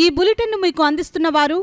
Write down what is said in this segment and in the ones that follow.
ఈ బులెటిన్ మీకు అందిస్తున్న వారు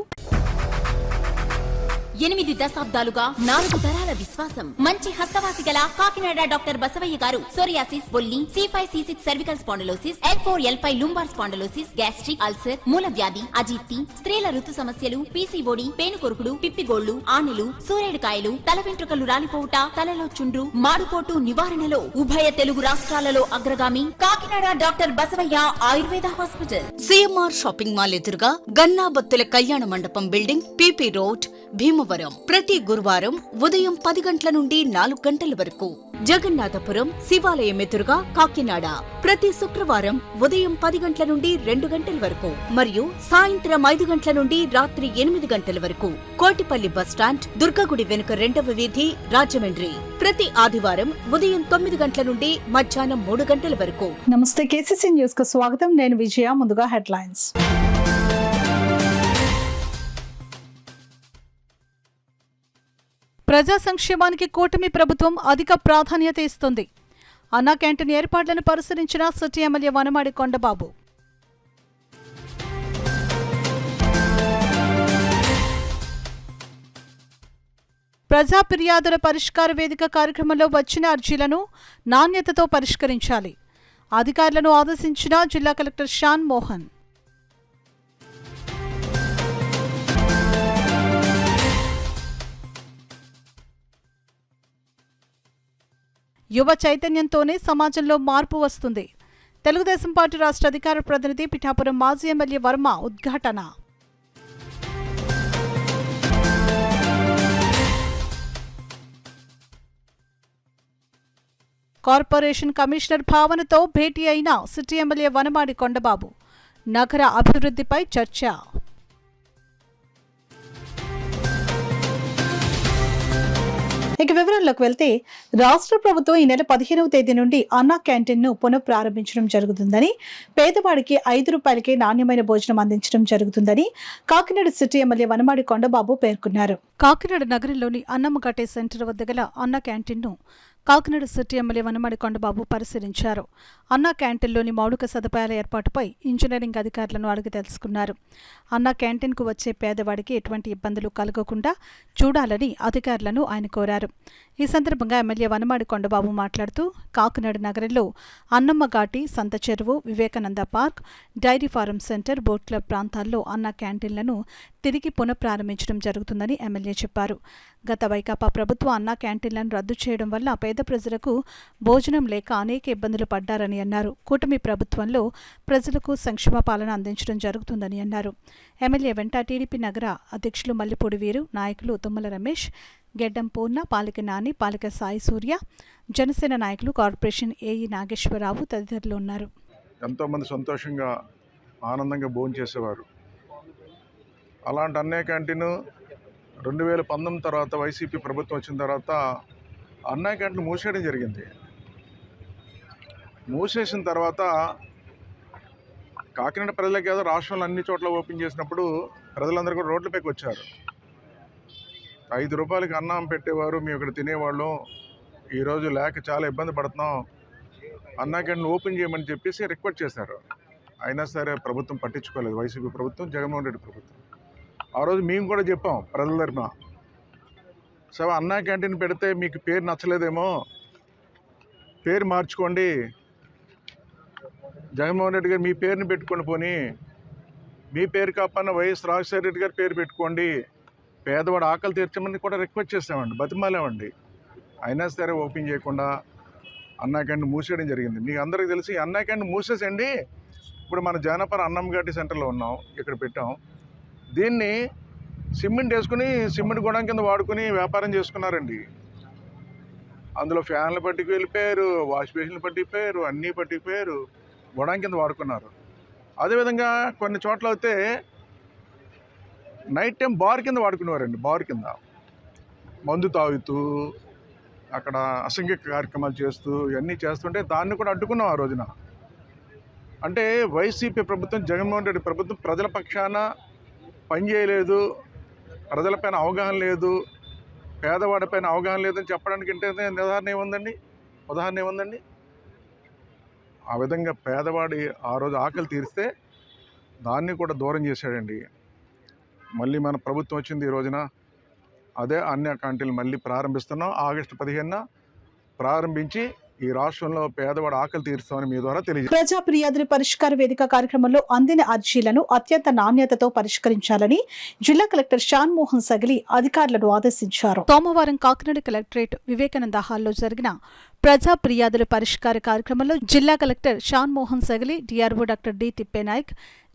8 దశాబ్దాలుగా 4 తరాల విశ్వాసం. మంచి హస్తవాసి గల కాకినాడ డాక్టర్ బసవయ్య గారు సోరియాసిస్, బొల్లి, C5, C6 cervical spondylosis, L4, L5 lumbar spondylosis, gastric ulcer, మూల వ్యాధి, అజీర్తి, స్త్రీల ఋతు సమస్యలు, PCOD, పేనుకొరుకుడు, పిప్పిగోళ్లు, ఆనెలు, సూరేడుకాయలు, తల వెంట్రుకలు రాలిపోవుట, తలలో చుండ్రు, మాడుకోటు నివారణలో ఉభయ తెలుగు రాష్ట్రాలలో అగ్రగామి Kakinada doctor Basavaiah Ayurveda hospital. CMR shopping mall ఎదురుగా గన్నాబత్తుల కళ్యాణ మండపం బిల్డింగ్, PP రోడ్, భీమవరం. ప్రతి గురువారం ఉదయం 10 గంటల నుండి 4 గంటల వరకు. జగన్నాథపురం శివాలయం ఎదురుగా కాకినాడ ప్రతి శుక్రవారం ఉదయం 10 గంటల నుండి 2 గంటల వరకు మరియు సాయంత్రం 5 గంటల నుండి రాత్రి 8 గంటల వరకు. కోటిపల్లి బస్టాండ్, దుర్గగుడి వెనుక 2వ వీధి, రాజమండ్రి. ప్రతి ఆదివారం ఉదయం 9 గంటల నుండి మధ్యాహ్నం 3 గంటల వరకు. నమస్తే, KCC న్యూస్ కు స్వాగతం. నేను విజయ. ముందుగా హెడ్లైన్స్. ప్రజా సంక్షేమానికి కూటమి ప్రభుత్వం అధిక ప్రాధాన్యత ఇస్తుంది. అన్నా క్యాంటీన్ ఏర్పాట్లను పరిశీలించిన సిటీ ఎమ్మెల్యే వనమాడి కొండబాబు. ప్రజా ఫిర్యాదుల పరిష్కార వేదిక కార్యక్రమంలో వచ్చిన అర్జీలను నాణ్యతతో పరిష్కరించాలి. అధికారులను ఆదేశించిన జిల్లా కలెక్టర్ షాన్ మోహన్. యువ చైతన్యంతోనే సమాజంలో మార్పు వస్తుంది. తెలుగుదేశం పార్టీ రాష్ట్ర అధికార ప్రతినిధి పిఠాపురం మాజీ ఎమ్మెల్యే వర్మ ఉద్ఘాటన. కార్పొరేషన్ కమిషనర్ భావనతో భేటీ అయిన సిటీ ఎమ్మెల్యే వనమాడి కొండబాబు. నగర అభివృద్ధిపై చర్చ. ఇక వివరాల్లోకి వెళ్తే, రాష్ట్ర ప్రభుత్వం ఈ నెల 15వ తేదీ నుండి అన్నా క్యాంటీన్ ను పునఃప్రారంభించడం జరుగుతుందని, పేదవాడికి ₹5కే నాణ్యమైన భోజనం అందించడం జరుగుతుందని కాకినాడ సిటీ ఎమ్మెల్యే వనమాడి కొండబాబు పేర్కొన్నారు. కాకినాడ నగరంలోని అన్నమ్మగట్టే సెంటర్ వద్ద గల అన్నా క్యాంటీన్ను కాకినాడ సిటీ ఎమ్మెల్యే వనమాడి కొండబాబు పరిశీలించారు. అన్నా క్యాంటీన్లోని మౌలిక సదుపాయాల ఏర్పాటుపై ఇంజనీరింగ్ అధికారులను అడిగి తెలుసుకున్నారు. అన్నా క్యాంటీన్కు వచ్చే పేదవాడికి ఎటువంటి ఇబ్బందులు కలగకుండా చూడాలని అధికారులను ఆయన కోరారు. ఈ సందర్భంగా ఎమ్మెల్యే వనమాడి కొండబాబు మాట్లాడుతూ, కాకినాడ నగరంలో Annammaghati, Santha Cheruvu, Vivekananda park, dairy farm centre, boat club ప్రాంతాల్లో అన్నా క్యాంటీన్లను తిరిగి పునఃప్రారంభించడం జరుగుతుందని ఎమ్మెల్యే చెప్పారు. గత వైకాపా ప్రభుత్వం అన్నా క్యాంటీన్లను రద్దు చేయడం వల్ల పేద ప్రజలకు భోజనం లేక అనేక ఇబ్బందులు పడ్డారని అన్నారు. కూటమి ప్రభుత్వంలో ప్రజలకు సంక్షేమ పాలన అందించడం జరుగుతుందని అన్నారు. ఎమ్మెల్యే వెంట టీడీపీ నగర అధ్యక్షులు మల్లిపూడి వీరు, నాయకులు తుమ్మల రమేష్, గెడ్డం పూర్ణ, పాలిక నాని, పాలిక సాయి సూర్య, జనసేన నాయకులు, కార్పొరేషన్ ఏఈ నాగేశ్వరరావు తదితరులు ఉన్నారు. ఎంతోమంది సంతోషంగా ఆనందంగా భోజనం చేసేవారు. అలాంటి అన్నా క్యాంటీన్ 2019 తర్వాత వైసీపీ ప్రభుత్వం వచ్చిన తర్వాత అన్నా క్యాంటీన్ మూసేయడం జరిగింది. మూసేసిన తర్వాత కాకినాడ ప్రజలకి ఏదో రాష్ట్రంలో అన్ని చోట్ల ఓపెన్ చేసినప్పుడు ప్రజలందరూ కూడా రోడ్లపైకి వచ్చారు. ₹5కి అన్నం పెట్టేవారు, మేము ఇక్కడ తినేవాళ్ళం, ఈరోజు లేక చాలా ఇబ్బంది పడుతున్నాం, అన్నా క్యాంటీన్ ఓపెన్ చేయమని చెప్పేసి రిక్వెస్ట్ చేశారు. అయినా సరే ప్రభుత్వం పట్టించుకోలేదు. వైసీపీ ప్రభుత్వం, జగన్మోహన్ రెడ్డి ప్రభుత్వం. ఆ రోజు మేము కూడా చెప్పాం ప్రజల తరఫున, సో అన్నా క్యాంటీన్ పెడితే మీకు పేరు నచ్చలేదేమో, పేరు మార్చుకోండి, జగన్మోహన్ రెడ్డి గారు మీ పేరుని పెట్టుకొని పోని, మీ పేరు కాపన్న వైఎస్ రాజశేఖర రెడ్డి గారి పేరు పెట్టుకోండి, పేదవాడు ఆకలి తీర్చమని కూడా రిక్వెస్ట్ చేసామండి, బతిమాలేమండి. అయినా సరే ఓపెన్ చేయకుండా అన్నా క్యాంటీన్ మూసేయడం జరిగింది. మీకు అందరికీ తెలిసి అన్నా క్యాంటీన్ మూసేసండి. ఇప్పుడు మన జానపర అన్నమ్మఘాటి సెంటర్లో ఉన్నాం, ఇక్కడ పెట్టాం. దీన్ని సిమెంట్ వేసుకుని సిమెంట్ గొడవ కింద వాడుకుని వ్యాపారం చేసుకున్నారండి. అందులో ఫ్యాన్లు పట్టుకు వెళ్ళిపోయారు, వాష్ బేసిన్లు పట్టిపోయారు, అన్నీ పట్టిపోయారు, గొడవ కింద వాడుకున్నారు. అదేవిధంగా కొన్ని చోట్ల అయితే నైట్ టైం బార్ కింద వాడుకునేవారండి. బార్ కింద మందు తాగుతూ అక్కడ అసంఖ్య కార్యక్రమాలు చేస్తూ ఇవన్నీ చేస్తుంటే దాన్ని కూడా అడ్డుకున్నాం ఆ రోజున. అంటే వైసీపీ ప్రభుత్వం, జగన్మోహన్ రెడ్డి ప్రభుత్వం ప్రజల పక్షాన పనిచేయలేదు, ప్రజలపైన అవగాహన లేదు, పేదవాడిపైన అవగాహన లేదని చెప్పడానికి ఉదాహరణ ఏముందండి? ఆ విధంగా పేదవాడి ఆ రోజు ఆకలి తీరిస్తే దాన్ని కూడా దూరం చేశాడండి. మళ్ళీ మన ప్రభుత్వం వచ్చింది ఈ రోజున, అదే అన్న క్యాంటీన్లు మళ్ళీ ప్రారంభిస్తున్నాం. ఆగస్టు 15న ప్రారంభించి ఈ రాష్ట్రంలో పేదవాడు ఆకలి తీరుస్తామని మీ ద్వారా తెలియజేస్తాం. ప్రజా ఫిర్యాదుల పరిష్కార వేదిక కార్యక్రమంలో అందిన అర్జీలను అత్యంత నాణ్యతతో పరిష్కరించాలని జిల్లా కలెక్టర్ షాన్ మోహన్ సగిలి అధికారులను ఆదేశించారు. సోమవారం కాకినాడ కలెక్టరేట్ వివేకానంద హాల్లో జరిగిన ప్రజా ఫిర్యాదుల పరిష్కార కార్యక్రమంలో జిల్లా collector Shan Mohan Sagili, DRO doctor D Thippenayak,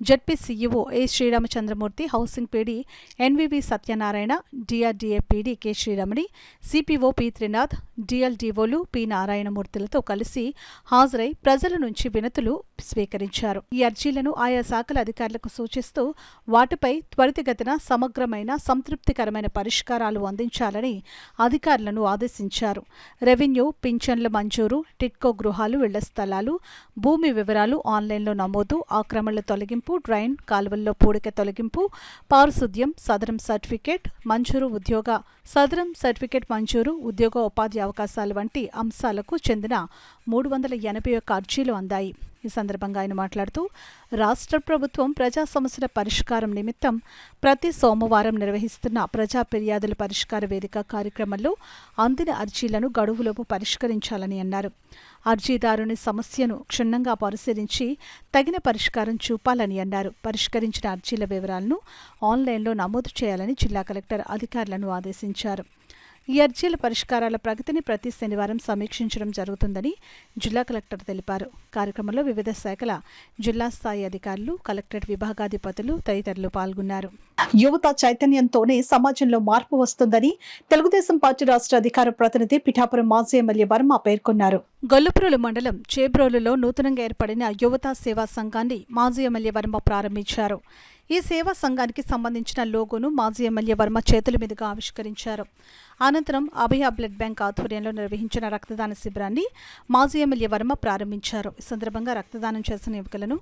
ZP CEO A Sriramachandramurthy, housing PD NVV Satyanarayana, DRDA PD K Sriramani, CPO P Trinath, డిఎల్డీఓలు పి నారాయణమూర్తులతో కలిసి హాజరై ప్రజల నుంచి వినతులు స్వీకరించారు. ఈ అర్జీలను ఆయా శాఖల అధికారులకు సూచిస్తూ వాటిపై త్వరితగతిన సమగ్రమైన సంతృప్తికరమైన పరిష్కారాలు అందించాలని అధికారులను ఆదేశించారు. రెవెన్యూ, పింఛన్ల మంజూరు, టిట్కో గృహాలు, ఇళ్ల స్థలాలు, భూమి వివరాలు ఆన్లైన్లో నమోదు, ఆక్రమణల తొలగింపు, డ్రైన్ కాలువల్లో పూడిక తొలగింపు, పారిశుద్ధ్యం, సదరం సర్టిఫికేట్ మంజూరు, ఉద్యోగ ఉపాధి అవకాశాలు వంటి అంశాలకు చెందిన 381 అర్జీలు అందాయి. ఈ సందర్భంగా ఆయన మాట్లాడుతూ రాష్ట్ర ప్రభుత్వం ప్రజా సమస్యల పరిష్కారం నిమిత్తం ప్రతి సోమవారం నిర్వహిస్తున్న ప్రజా ఫిర్యాదుల పరిష్కార వేదిక కార్యక్రమంలో అందిన అర్జీలను గడువులోపు పరిష్కరించాలని అన్నారు. అర్జీదారుని సమస్యను క్షుణ్ణంగా పరిశీలించి తగిన పరిష్కారం చూపాలని అన్నారు. పరిష్కరించిన అర్జీల వివరాలను ఆన్లైన్లో నమోదు చేయాలని జిల్లా కలెక్టర్ అధికారులను ఆదేశించారు. ఈ అర్జీల పరిష్కారాల ప్రగతిని ప్రతి శనివారం సమీక్షించడం జరుగుతుందని జిల్లా కలెక్టర్ తెలిపారు. కార్యక్రమంలో వివిధ శాఖల జిల్లా స్థాయి అధికారులు, కలెక్టరేట్ విభాగాధిపతులు తదితరులు పాల్గొన్నారు. యువత చైతన్యంతోనే సమాజంలో మార్పు వస్తుందని తెలుగుదేశం పార్టీ రాష్ట్ర అధికార ప్రతినిధి పిఠాపురం మాజీ ఎమ్మెల్యే వర్మ పేర్కొన్నారు. గొల్లప్రోలు మండలం చేబ్రోలులో నూతనంగా ఏర్పడిన యువత సేవా సంఘాన్ని మాజీ ఎమ్మెల్యే వర్మ ప్రారంభించారు. ఈ సేవా సంఘానికి సంబంధించిన లోగోను మాజీ ఎమ్మెల్యే వర్మ చేతుల మీదుగా ఆవిష్కరించారు. అనంతరం అభయ బ్లడ్ బ్యాంక్ ఆధ్వర్యంలో నిర్వహించిన రక్తదాన శిబిరాన్ని మాజీ ఎమ్మెల్యే వర్మ ప్రారంభించారు. ఈ సందర్భంగా రక్తదానం చేసిన యువకులను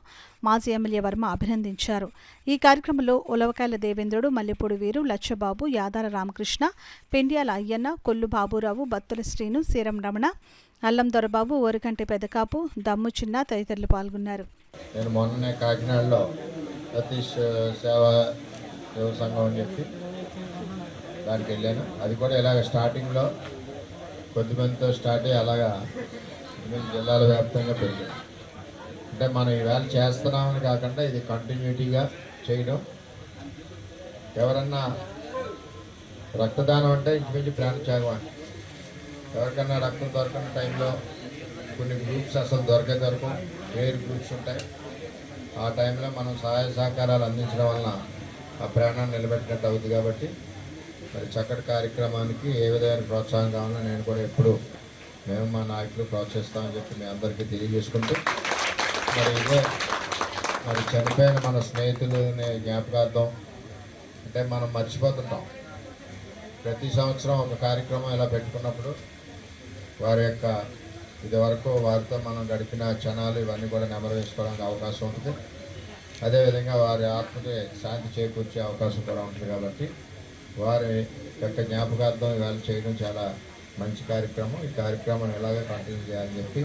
మాజీ ఎమ్మెల్యే వర్మ అభినందించారు. ఈ కార్యక్రమంలో ఉలవకాయల దేవేంద్రుడు, మల్లెపూడి వీరు, లచ్చబాబు, యాదార రామకృష్ణ, పెండ్యాల అయ్యన్న, కొల్లు బాబురావు, బత్తుల శ్రీను, సీరం రమణ, అల్లం దొరబాబు, ఓరికంటి పెదకాపు, దమ్ము చిన్న తదితరులు పాల్గొన్నారు. నేను మొన్ననే కాకినాడలో సతీష్ సేవా సంఘం అని చెప్పి దానికి వెళ్ళాను. అది కూడా ఇలాగ స్టార్టింగ్లో కొద్దిమందితో స్టార్ట్ అయ్యి అలాగా జిల్లాల వ్యాప్తంగా పెరిగాయి. అంటే మనం ఈవేళ చేస్తున్నామని కాకుండా ఇది కంటిన్యూటీగా చేయడం. ఎవరన్నా రక్తదానం అంటే ఇంచుమించు ప్రాణత్యాగం అని. ఎవరికన్నా రక్తం దొరకని టైంలో కొన్ని గ్రూప్స్ అసలు దొరకవు, వేరు గ్రూప్స్ ఉంటాయి. ఆ టైంలో మనం సహాయ సహకారాలు అందించడం వలన ఆ ప్రాణాన్ని నిలబెట్టినట్టు అవుతుంది. కాబట్టి మరి చక్కటి కార్యక్రమానికి ఏ విధమైన ప్రోత్సాహం కావాలో నేను కూడా ఎప్పుడు మేము మా నాయకులు ప్రోత్సహిస్తామని చెప్పి మీ అందరికీ తెలియజేసుకుంటూ మరి ఇదే మరి చనిపోయిన మన స్నేహితులని జ్ఞాపకార్థం అంటే మనం మర్చిపోతుంటాం. ప్రతి సంవత్సరం ఒక కార్యక్రమం ఇలా పెట్టుకున్నప్పుడు వారి యొక్క ఇదివరకు వారితో మనం గడిపిన క్షణాలు ఇవన్నీ కూడా నెమరు వేసుకోవడానికి అవకాశం ఉంటుంది. అదేవిధంగా వారి ఆత్మకి శాంతి చేకూర్చే అవకాశం కూడా ఉంటుంది. కాబట్టి వారి యొక్క జ్ఞాపకార్థం ఇవాళ చేయడం చాలా మంచి కార్యక్రమం. ఈ కార్యక్రమం ఎలాగో కంటిన్యూ చేయాలని చెప్పి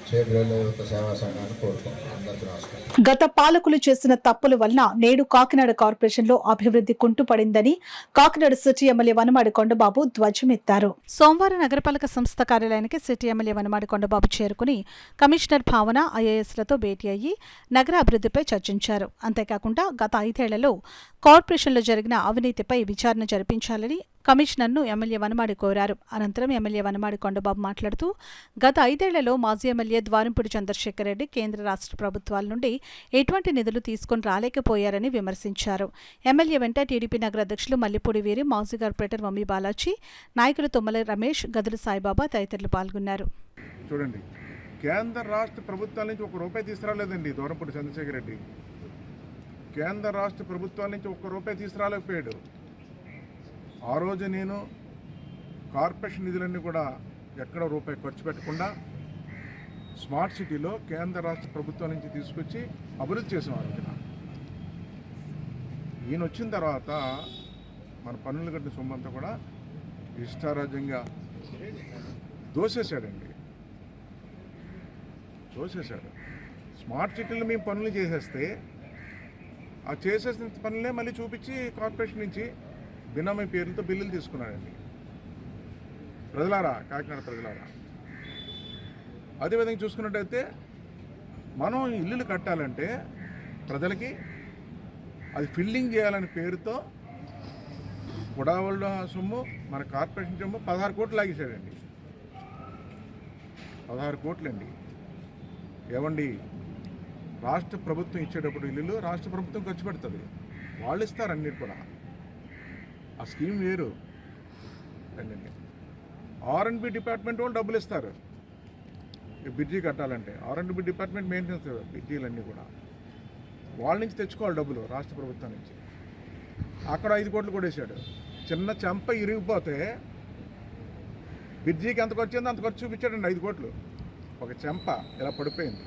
చేబ్రోలు యువత సేవా సంఘాన్ని కోరుకుంటున్నాం. అందరికీ నమస్కారం. గత పాలకులు చేసిన తప్పుల వలన నేడు కాకినాడ కార్పొరేషన్ లో అభివృద్ధి కుంటుపడిందని కాకినాడ సిటీ ఎమ్మెల్యే వనమాడి కొండబాబు ధ్వజమెత్తారు. సోమవారం నగరపాలక సంస్థ కార్యాలయానికి సిటీ ఎమ్మెల్యే వనమాడి కొండబాబు చేరుకుని కమిషనర్ భావన, ఐఏఎస్లతో భేటీ అయ్యి నగర అభివృద్ధిపై చర్చించారు. అంతేకాకుండా గత 5 ఏళ్లలో కార్పొరేషన్లో జరిగిన అవినీతిపై విచారణ జరిపించాలని కమిషనర్ను ఎమ్మెల్యే వనమాడి కోరారు. అనంతరం ఎమ్మెల్యే వనమాడి కొండబాబు మాట్లాడుతూ గత 5 ఏళ్లలో మాజీ ఎమ్మెల్యే ద్వారంపూడి చంద్రశేఖర్ రెడ్డి కేంద్ర రాష్ట్ర ప్రభుత్వాల నుండి ఎటువంటి నిధులు తీసుకుని రాలేకపోయారని విమర్శించారు. ఎమ్మెల్యే వెంట టీడీపీ నగర అధ్యక్షులు మల్లిపూడి వీరి, మాజీ కార్పొరేటర్ మమ్మీ బాలాజీ, నాయకులు తుమ్మల రమేష్, గదుల సాయిబాబా తదితరులు పాల్గొన్నారు. చూడండి, కేంద్ర రాష్ట్ర ప్రభుత్వాల నుంచి ₹1 తీసుకురాలేదండి ద్వారంపూడి చంద్రశేఖర్ రెడ్డి. కేంద్ర రాష్ట్ర ప్రభుత్వాల నుంచి ₹1 తీసుకురాలేకపోయాడు. ఆ రోజు నేను కార్పొరేషన్ నిధులన్నీ కూడా ఎక్కడ రూపాయి ఖర్చు పెట్టకుండా స్మార్ట్ సిటీలో కేంద్ర రాష్ట్ర ప్రభుత్వం నుంచి తీసుకొచ్చి అభివృద్ధి చేసాం. ఆ రోజున ఈయన వచ్చిన తర్వాత మన పన్నులు కట్టిన సొమ్మంతా కూడా ఇష్టారాజ్యంగా దోసేశాడు. స్మార్ట్ సిటీలో మేము పనులు చేసేస్తే ఆ చేసేసిన పనులే మళ్ళీ చూపించి కార్పొరేషన్ నుంచి బినామీ పేర్లతో బిల్లులు తీసుకున్నాడండి. ప్రజలారా, కాకినాడ ప్రజలారా, అదేవిధంగా చూసుకున్నట్టయితే మనం ఇల్లులు కట్టాలంటే ప్రజలకి అది ఫిల్లింగ్ చేయాలనే పేరుతో కుడావళ్ళ సొమ్ము మన కార్పొరేషన్ సొమ్ము 16 కోట్లు లాగేశాడండి. 16 కోట్లండి. ఏమండి, రాష్ట్ర ప్రభుత్వం ఇచ్చేటప్పుడు ఇల్లులు రాష్ట్ర ప్రభుత్వం ఖర్చు పెడుతుంది, వాళ్ళు ఇస్తారు అన్నిటి కూడా. ఆ స్కీమ్ వేరు. R&B డిపార్ట్మెంట్ వాళ్ళు డబ్బులు ఇస్తారు ఈ బ్రిడ్జి కట్టాలంటే. R&B డిపార్ట్మెంట్ మెయింటెనెన్స్ బ్రిడ్జీలన్నీ కూడా వాళ్ళ నుంచి తెచ్చుకోవాలి డబ్బులు, రాష్ట్ర ప్రభుత్వం నుంచి. అక్కడ 5 కోట్లు కూడా వేసాడు. చిన్న చెంప ఇరిగిపోతే బ్రిడ్జికి ఎంత ఖర్చు అయిందో అంత ఖర్చు చూపించాడండి. 5 కోట్లు. ఒక చెంప ఇలా పడిపోయింది,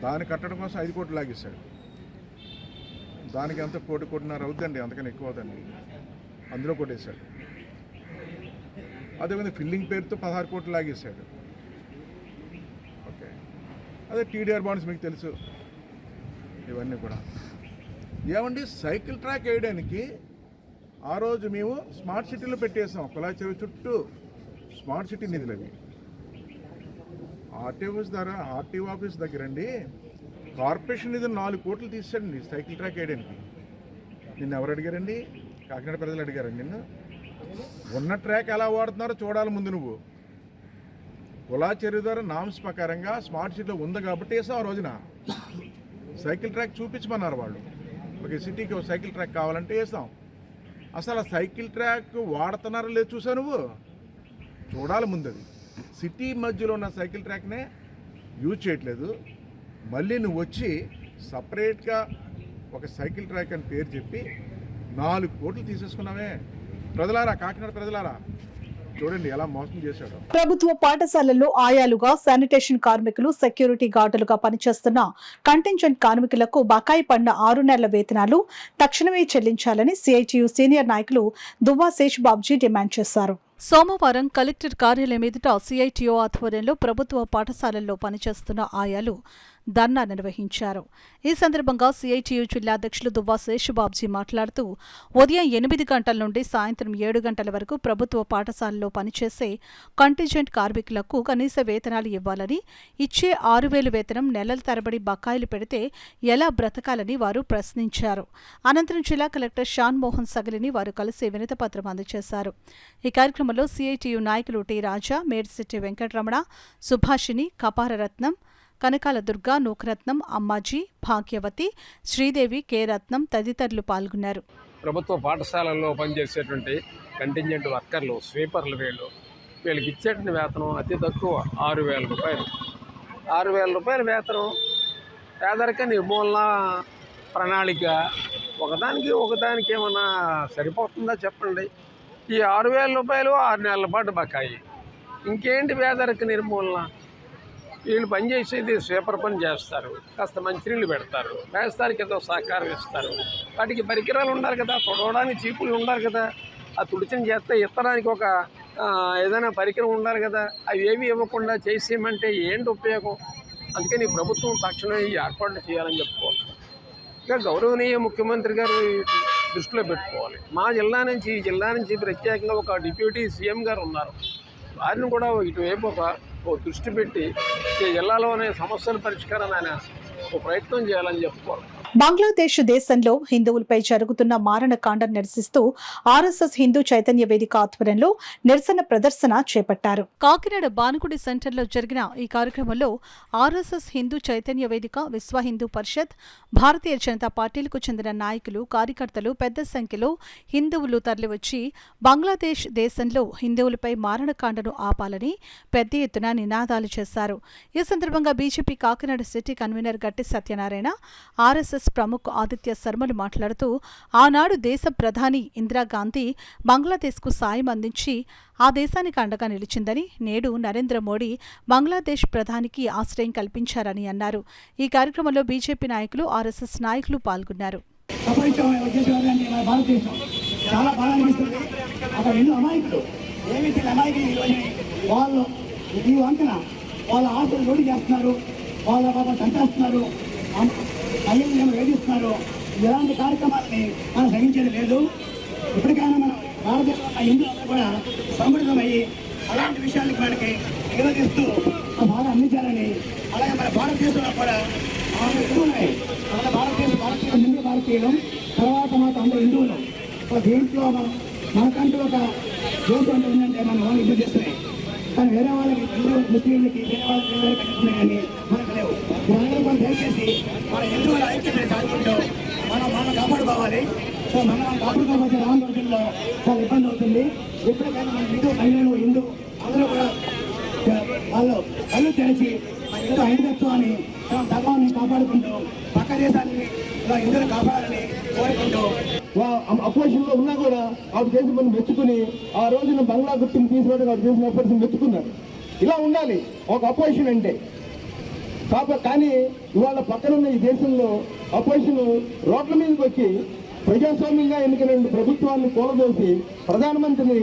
దాన్ని కట్టడం కోసం 5 కోట్లు లాగేశాడు. దానికి ఎంత 1.5 కోటిన్నర అవుతుందండి, అంతకని ఎక్కువ అవుతుంది. అందులో కొట్టేశాడు. అదేవిధంగా ఫిల్లింగ్ పేరుతో 16 కోట్లు లాగేశాడు. ఓకే, అదే TDR బాండ్స్ మీకు తెలుసు. ఇవన్నీ కూడా ఏమండి, సైకిల్ ట్రాక్ వేయడానికి ఆ రోజు మేము స్మార్ట్ సిటీలో పెట్టేసాం. కులాయి చెరువు చుట్టూ స్మార్ట్ సిటీ నిధులు అవి. ఆర్టీఓ ఆఫీస్ దగ్గరండి కార్పొరేషన్ నిధులు 4 కోట్లు తీసాడండి సైకిల్ ట్రాక్ వేయడానికి. నిన్ను ఎవరు అడిగారండి? కాకినాడ ప్రజలు అడిగారండి నిన్ను. ఉన్న ట్రాక్ ఎలా వాడుతున్నారో చూడాలి ముందు నువ్వు. కులా చెరువు ద్వారా నామ్స్ ప్రకారంగా స్మార్ట్ సిటీలో ఉంది కాబట్టి వేసాం. ఆ రోజున సైకిల్ ట్రాక్ చూపించమన్నారు వాళ్ళు. ఒక సిటీకి ఒక సైకిల్ ట్రాక్ కావాలంటే వేసాం. అసలు ఆ సైకిల్ ట్రాక్ వాడుతున్నారో లేదు చూసా నువ్వు, చూడాలి ముందు. అది సిటీ మధ్యలో ఉన్న సైకిల్ ట్రాక్నే యూజ్ చేయట్లేదు. మళ్ళీ నువ్వు వచ్చి సపరేట్గా ఒక సైకిల్ ట్రాక్ అని పేరు చెప్పి 4 కోట్లు తీసేసుకున్నావే. ప్రజలారా, కాకినాడ ప్రజలారా, చూడండి ఎలా మోసం చేశాడు. ప్రభుత్వ పాఠశాలల్లో ఆయాలుగా, శానిటేషన్ కార్మికులు, సెక్యూరిటీ గార్డులుగా పనిచేస్తున్న కంటింజెంట్ కార్మికులకు బకాయి పడిన 6 నెలల వేతనాలు తక్షణమే చెల్లించాలని CITU సీనియర్ నాయకులు దువ్వా శేష్ బాబ్జీ డిమాండ్ చేశారు. సోమవారం కలెక్టర్ కార్యాలయం ఎదుట CITU ఆధ్వర్యంలో ప్రభుత్వ పాఠశాలల్లో పనిచేస్తున్న ఆయాలు ధర్నా నిర్వహించారు. ఈ సందర్భంగా CITU జిల్లా అధ్యక్షులు దువ్వా శేషుబాబ్జీ మాట్లాడుతూ, ఉదయం 8 గంటల నుండి సాయంత్రం 7 గంటల వరకు ప్రభుత్వ పాఠశాలలో పనిచేసే కంటింజెంట్ కార్మికులకు కనీస వేతనాలు ఇవ్వాలని, ఇచ్చే 6,000 వేతనం నెలల తరబడి బకాయిలు పెడితే ఎలా బ్రతకాలని వారు ప్రశ్నించారు. అనంతరం జిల్లా కలెక్టర్ షాన్ మోహన్ సగలిని వారు కలిసి వినతిపత్రం అందజేశారు. ఈ కార్యక్రమంలో CITU నాయకులు టి రాజా, మేడిశెట్టి వెంకటరమణ, సుభాషిణి, కపారరత్నం, కనకాల దుర్గా, నూకరత్నం, అమ్మాజీ, భాగ్యవతి, శ్రీదేవి, కె రత్నం తదితరులు పాల్గొన్నారు. ప్రభుత్వ పాఠశాలల్లో పనిచేసేటువంటి కంటింజెంట్ వర్కర్లు, స్వీపర్లు, వీళ్ళకి ఇచ్చేటువంటి వేతనం అతి తక్కువ 6,000 రూపాయలు. 6,000 రూపాయల వేతనం పేదరిక నిర్మూలన ప్రణాళిక ఒకదానికి ఏమన్నా సరిపోతుందా చెప్పండి? ఈ 6,000 రూపాయలు 6 నెలల పాటు బకాయి. ఇంకేంటి పేదరిక నిర్మూలన? వీళ్ళు పనిచేసేది స్వీపర్ పని చేస్తారు, కాస్త మంచినీళ్ళు పెడతారు, వేస్తానికి ఏదో సహకారం ఇస్తారు. వాటికి పరికరాలు ఉండాలి కదా, తొడవడానికి చీపులు ఉండాలి కదా, ఆ తుడిచిన చేస్తే ఎత్తడానికి ఒక ఏదైనా పరికరం ఉండాలి కదా. అవి ఏవి ఇవ్వకుండా చేసేయమంటే ఏంటి ఉపయోగం? అందుకని ప్రభుత్వం తక్షణమే ఈ ఏర్పాట్లు చేయాలని చెప్పుకోవాలి. ఇంకా గౌరవనీయ ముఖ్యమంత్రి గారు దృష్టిలో పెట్టుకోవాలి. మా జిల్లా నుంచి ప్రత్యేకంగా ఒక డిప్యూటీ CM గారు ఉన్నారు. వారిని కూడా ఇటువైపు ఒక దృష్టి పెట్టి ఈ జిల్లాలోనే సమస్యల పరిష్కారం ఆయన ఒక ప్రయత్నం చేయాలని చెప్పుకోవాలి. బంగ్లాదేశ్ దేశంలో హిందువులపై జరుగుతున్న మారణకాండం నిరసిస్తూ RSS హిందూ చైతన్య వేదిక ఆధ్వర్యంలో నిరసన ప్రదర్శన చేపట్టారు. కాకినాడ బానుగుడి సెంటర్లో జరిగిన ఈ కార్యక్రమంలో RSS హిందూ చైతన్య వేదిక, విశ్వ హిందూ పరిషత్, భారతీయ జనతా పార్టీలకు చెందిన నాయకులు, కార్యకర్తలు పెద్ద సంఖ్యలో హిందువులు తరలివచ్చి బంగ్లాదేశ్ దేశంలో హిందువులపై మారణకాండను ఆపాలని పెద్ద ఎత్తున నినాదాలు చేశారు. ఈ సందర్భంగా బీజేపీ కాకినాడ సిటీ కన్వీనర్ గట్టి సత్యనారాయణ, RSS ప్రముఖ ఆదిత్య శర్మలు మాట్లాడుతూ, ఆనాడు దేశ ప్రధాని ఇందిరాగాంధీ బంగ్లాదేశ్కు సాయం అందించి ఆ దేశానికి అండగా నిలిచిందని, నేడు నరేంద్ర మోడీ బంగ్లాదేశ్ ప్రధానికి ఆశ్రయం కల్పించారని అన్నారు. ఈ కార్యక్రమంలో బీజేపీ నాయకులు, RSS నాయకులు పాల్గొన్నారు. వాళ్ళ ఆస్తులు లోటు చేస్తున్నారు, వాళ్ళ పాప చంపేస్తున్నారు, అయ్యని వేధిస్తున్నారు. ఇలాంటి కార్యక్రమాలని మనం సహించేది లేదు. ఇప్పటికైనా మనం భారతదేశంలో ఉన్న హిందువులందరూ కూడా సంఘటితమయ్యి అలాంటి విషయాలకి మనకి నిరోధిస్తూ బాగా అందించాలని, అలాగే మన భారతదేశంలో కూడా ఎక్కువ ఉన్నాయి. మన భారతీయులు ముందు భారతీయులు, తర్వాత మాత్రం అందరూ హిందువులు. దీంట్లో మనకంటూ ఒక జోటు అంటే ఏంటంటే మన వాళ్ళు హిందూ చేస్తున్నాయి, కానీ వేరే వాళ్ళకి హిందూ ముస్లింలకి వేరే వాళ్ళకి వేరే కనిపిస్తున్నాయి కానీ మనకు లేవు. మీరందరూ కూడా దయచేసి మన హిందువుల ఐక్యతని సాగుకుంటూ మనం కాపాడుకోవాలి. సో మనం కాపాడుకోకపోతే రాను రోజుల్లో చాలా ఇబ్బంది అవుతుంది. ఎప్పటికైనా మన హిందూ మహిళలు హిందూ అందరూ కూడా వాళ్ళు కళ్ళు తెరిచి మన హిందూ ఐక్యత్వాన్ని ధర్మాన్ని కాపాడుకుంటూ పక్క దేశాన్ని హిందువులు కాపాడాలని కోరుకుంటూ అపోజిషన్ లో ఉన్నా కూడా ఆవిడ చేసిన పని మెచ్చుకుని ఆ రోజున బంగ్లా గుర్తింపు తీసుకోవడానికి ఆవిడ చేసిన ఎఫర్ట్స్ మెచ్చుకున్నారు. ఇలా ఉండాలి ఒక అపోజిషన్ అంటే. కానీ ఇవాళ పక్కనున్న ఈ దేశంలో అపోజిషన్ రోడ్ల మీదకి వచ్చి ప్రజాస్వామ్యంగా ఎన్నికైన ప్రభుత్వాన్ని కూలదోసి ప్రధానమంత్రిని